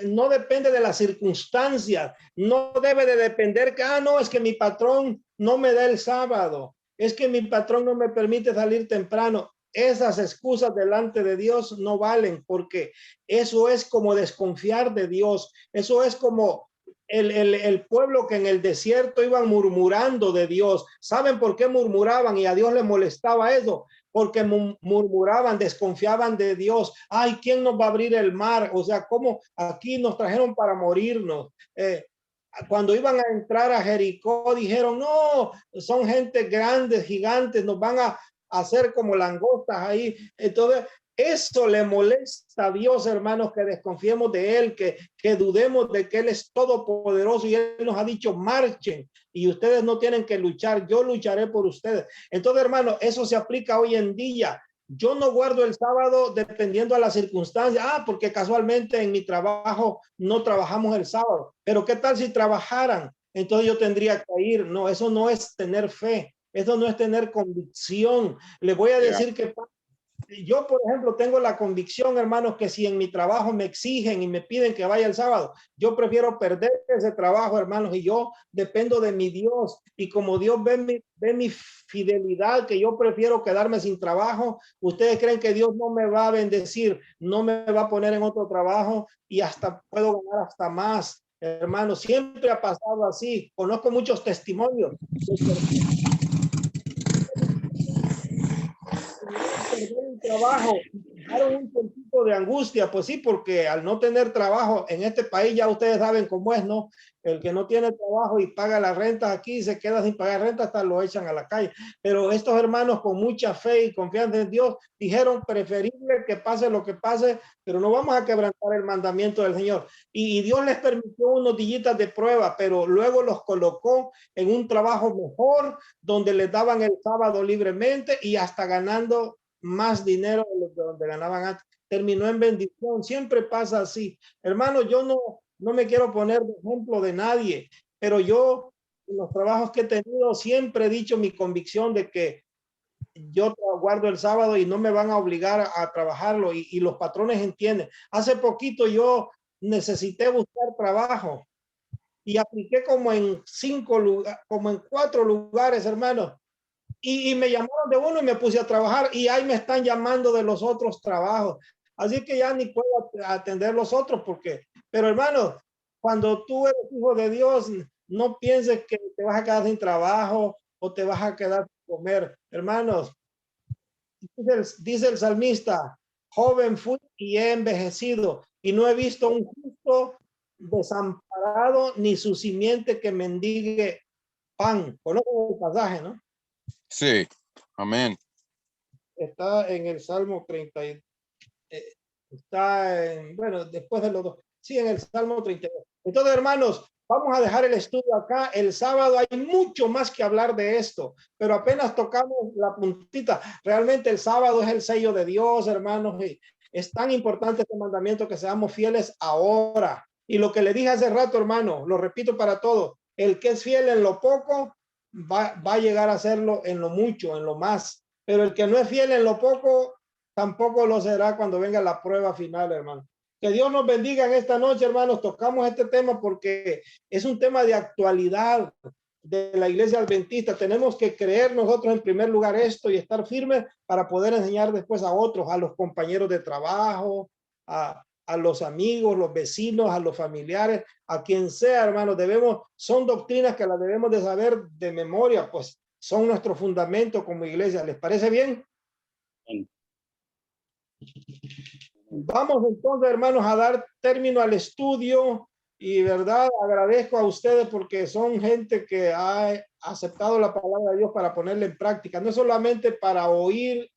No depende de las circunstancias, no debe de depender que, no, es que mi patrón no me da el sábado, es que mi patrón no me permite salir temprano. Esas excusas delante de Dios no valen, porque eso es como desconfiar de Dios. Eso es como el pueblo que en el desierto iban murmurando de Dios. ¿Saben por qué murmuraban y a Dios le molestaba eso? Porque murmuraban, desconfiaban de Dios. Ay, ¿quién nos va a abrir el mar? O sea, ¿cómo aquí nos trajeron para morirnos? Cuando iban a entrar a Jericó, dijeron, no, son gente grandes, gigantes, nos van a hacer como langostas ahí. Entonces, eso le molesta a Dios, hermanos, que desconfiemos de Él, que dudemos de que Él es todopoderoso y Él nos ha dicho, marchen y ustedes no tienen que luchar, yo lucharé por ustedes. Entonces, hermano, eso se aplica hoy en día. Yo no guardo el sábado dependiendo a las circunstancias. Porque casualmente en mi trabajo no trabajamos el sábado. Pero ¿qué tal si trabajaran? Entonces yo tendría que ir. No, eso no es tener fe. Eso no es tener convicción. Le voy a decir que yo, por ejemplo, tengo la convicción, hermanos, que si en mi trabajo me exigen y me piden que vaya el sábado, yo prefiero perder ese trabajo, hermanos, y yo dependo de mi Dios. Y como Dios ve mi fidelidad, que yo prefiero quedarme sin trabajo, ¿ustedes creen que Dios no me va a bendecir? No me va a poner en otro trabajo y hasta puedo ganar hasta más. Hermanos, siempre ha pasado así. Conozco muchos testimonios. Un trabajo un poquito de angustia, pues sí, porque al no tener trabajo en este país, ya ustedes saben cómo es, ¿no? El que no tiene trabajo y paga la renta aquí se queda sin pagar renta, hasta lo echan a la calle. Pero estos hermanos con mucha fe y confianza en Dios dijeron preferible que pase lo que pase, pero no vamos a quebrantar el mandamiento del Señor. Y Dios les permitió unos días de prueba, pero luego los colocó en un trabajo mejor, donde les daban el sábado libremente y hasta ganando más dinero de donde ganaban antes. Terminó en bendición. Siempre pasa así. Hermano, yo no me quiero poner de ejemplo de nadie, pero yo en los trabajos que he tenido siempre he dicho mi convicción de que yo guardo el sábado y no me van a obligar a trabajarlo y los patrones entienden. Hace poquito yo necesité buscar trabajo y apliqué como en 4 lugares, hermano. Y me llamaron de uno y me puse a trabajar y ahí me están llamando de los otros trabajos. Así que ya ni puedo atender los otros pero hermano, cuando tú eres hijo de Dios, no pienses que te vas a quedar sin trabajo o te vas a quedar sin comer. Hermanos, dice el salmista, joven fui y he envejecido y no he visto un justo desamparado ni su simiente que mendigue pan. Conozco el pasaje, ¿no?
Sí, amén.
Está en el Salmo 30, está en, bueno, después de los dos, sí, en el Salmo 32. Entonces, hermanos, vamos a dejar el estudio acá. El sábado hay mucho más que hablar de esto, pero apenas tocamos la puntita. Realmente el sábado es el sello de Dios, hermanos, y es tan importante este mandamiento que seamos fieles ahora. Y lo que le dije hace rato, hermano, lo repito para todos, el que es fiel en lo poco, va a llegar a hacerlo en lo mucho, en lo más. Pero el que no es fiel en lo poco, tampoco lo será cuando venga la prueba final, hermano. Que Dios nos bendiga en esta noche, hermanos. Tocamos este tema porque es un tema de actualidad de la iglesia adventista. Tenemos que creer nosotros en primer lugar esto y estar firmes para poder enseñar después a otros, a los compañeros de trabajo, a los amigos, los vecinos, a los familiares, a quien sea, hermanos. Son doctrinas que las debemos de saber de memoria, pues son nuestro fundamento como iglesia. ¿Les parece bien? Vamos entonces, hermanos, a dar término al estudio y, verdad, agradezco a ustedes porque son gente que ha aceptado la palabra de Dios para ponerla en práctica, no solamente para oír,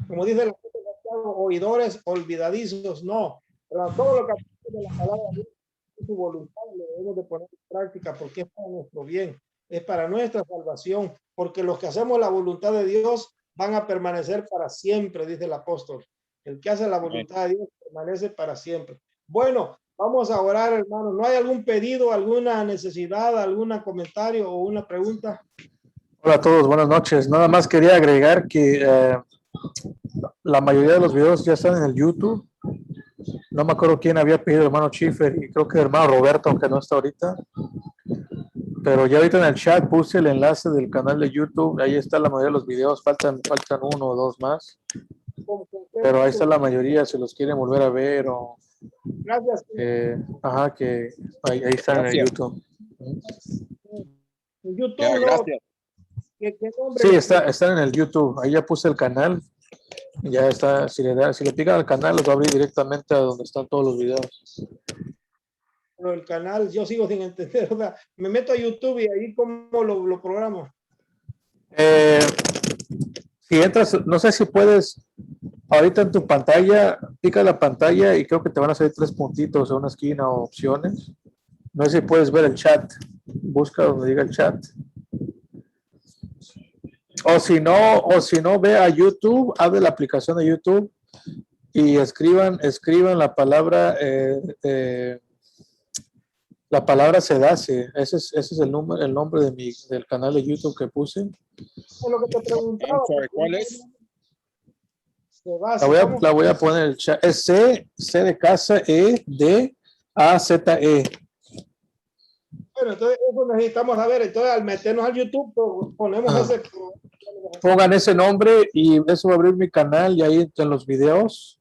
como dice la gente, oidores olvidadizos, no, pero todo lo que de la palabra de Dios es su voluntad, lo debemos de poner en práctica porque es para nuestro bien, es para nuestra salvación, porque los que hacemos la voluntad de Dios van a permanecer para siempre, dice el apóstol. El que hace la voluntad de Dios permanece para siempre. Bueno, vamos a orar, hermano. ¿No hay algún pedido, alguna necesidad, algún comentario o una pregunta?
Hola a todos, buenas noches. Nada más quería agregar que la mayoría de los videos ya están en el YouTube. No me acuerdo quién había pedido, hermano Schiffer, y creo que el hermano Roberto, aunque no está ahorita. Pero ya ahorita en el chat puse el enlace del canal de YouTube. Ahí está la mayoría de los videos. Faltan 1 o 2 más. Pero ahí está la mayoría, si los quieren volver a ver o...
Gracias.
que ahí están en el YouTube.
En YouTube,
Ya, gracias.
¿Qué nombre?
Sí, están en el YouTube. Ahí ya puse el canal. Ya está. Si le pican al canal, los va a abrir directamente a donde están todos los videos.
Pero el canal, yo sigo sin entender, ¿verdad? Me meto a YouTube y ahí cómo lo programo.
Si entras, no sé si puedes, ahorita en tu pantalla, pica la pantalla y creo que te van a salir 3 puntitos en una esquina o opciones. No sé si puedes ver el chat. Busca donde diga el chat. O si no, ve a YouTube, abre la aplicación de YouTube y escriban la palabra Sedace. Ese es el nombre del canal de YouTube que puse.
Lo que te preguntaba.
¿Cuál es?
La voy a poner en el chat. Es C de casa, D-A-Z-E.
Bueno, entonces eso necesitamos saber. Entonces, al meternos al YouTube, ponemos ese.
Pongan ese nombre y eso va a abrir mi canal y ahí en los videos,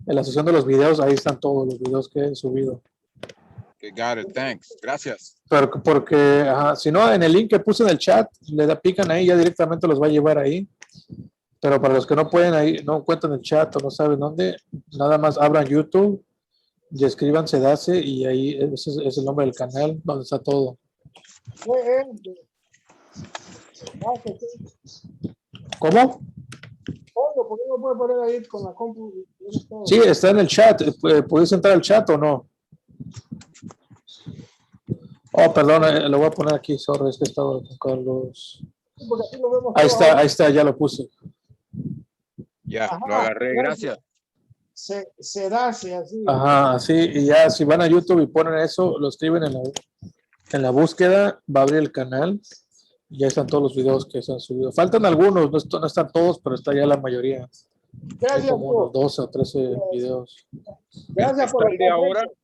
en la sección de los videos, ahí están todos los videos que he subido.
Okay, got it, thanks. Gracias.
Porque si no, en el link que puse en el chat, pican ahí, ya directamente los va a llevar ahí. Pero para los que no pueden ahí, no encuentran el chat o no saben dónde, nada más abran YouTube y escriban Sedase y ahí ese es el nombre del canal donde está todo. ¿Cómo?
¿Por qué no puede poner ahí con la compu?
Sí, está en el chat. ¿Puedes entrar al chat o no? Oh, perdón, lo voy a poner aquí. Sorry, es que estaba con Carlos.
Porque así lo vemos
Ahí
todo.
está, ya lo puse.
Ya,
Ajá,
lo agarré, gracias.
Se da así.
Ajá, así, y ya si van a YouTube y ponen eso, lo escriben en la búsqueda, va a abrir el canal. Y ya están todos los videos que se han subido. Faltan algunos, no están todos, pero está ya la mayoría. Hay
Gracias,
como unos 12 o 13 videos.
gracias por
¿Está el de
lo que
ahora?
has hecho.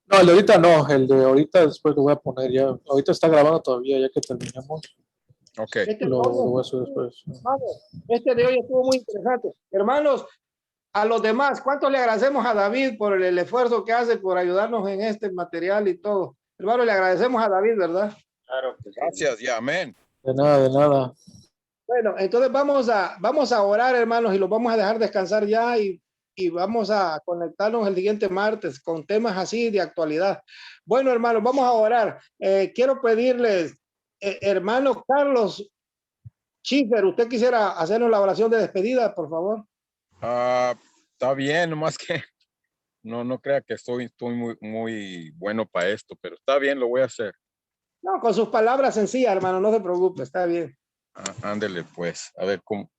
No, el de ahorita no, el de ahorita después lo voy a poner ya. Ahorita está grabando todavía, ya que terminamos.
Ok.
Lo voy a subir después.
Hermanos, este de hoy estuvo muy interesante. Hermanos, a los demás, ¿cuánto le agradecemos a David por el esfuerzo que hace por ayudarnos en este material y todo? Hermano, le agradecemos a David, ¿verdad?
Claro que sí.
Gracias, ya, amén.
De nada, de nada.
Bueno, entonces vamos a orar, hermanos, y los vamos a dejar descansar ya y vamos a conectarnos el siguiente martes con temas así de actualidad. Bueno, hermanos, vamos a orar. Quiero pedirles, hermano Carlos Schiffer, ¿usted quisiera hacernos la oración de despedida, por favor?
Está bien, nomás que no crea que estoy muy bueno para esto, pero está bien, lo voy a hacer.
No, con sus palabras sencillas, hermano, no se preocupe, está bien.
Ándele, pues, a ver cómo.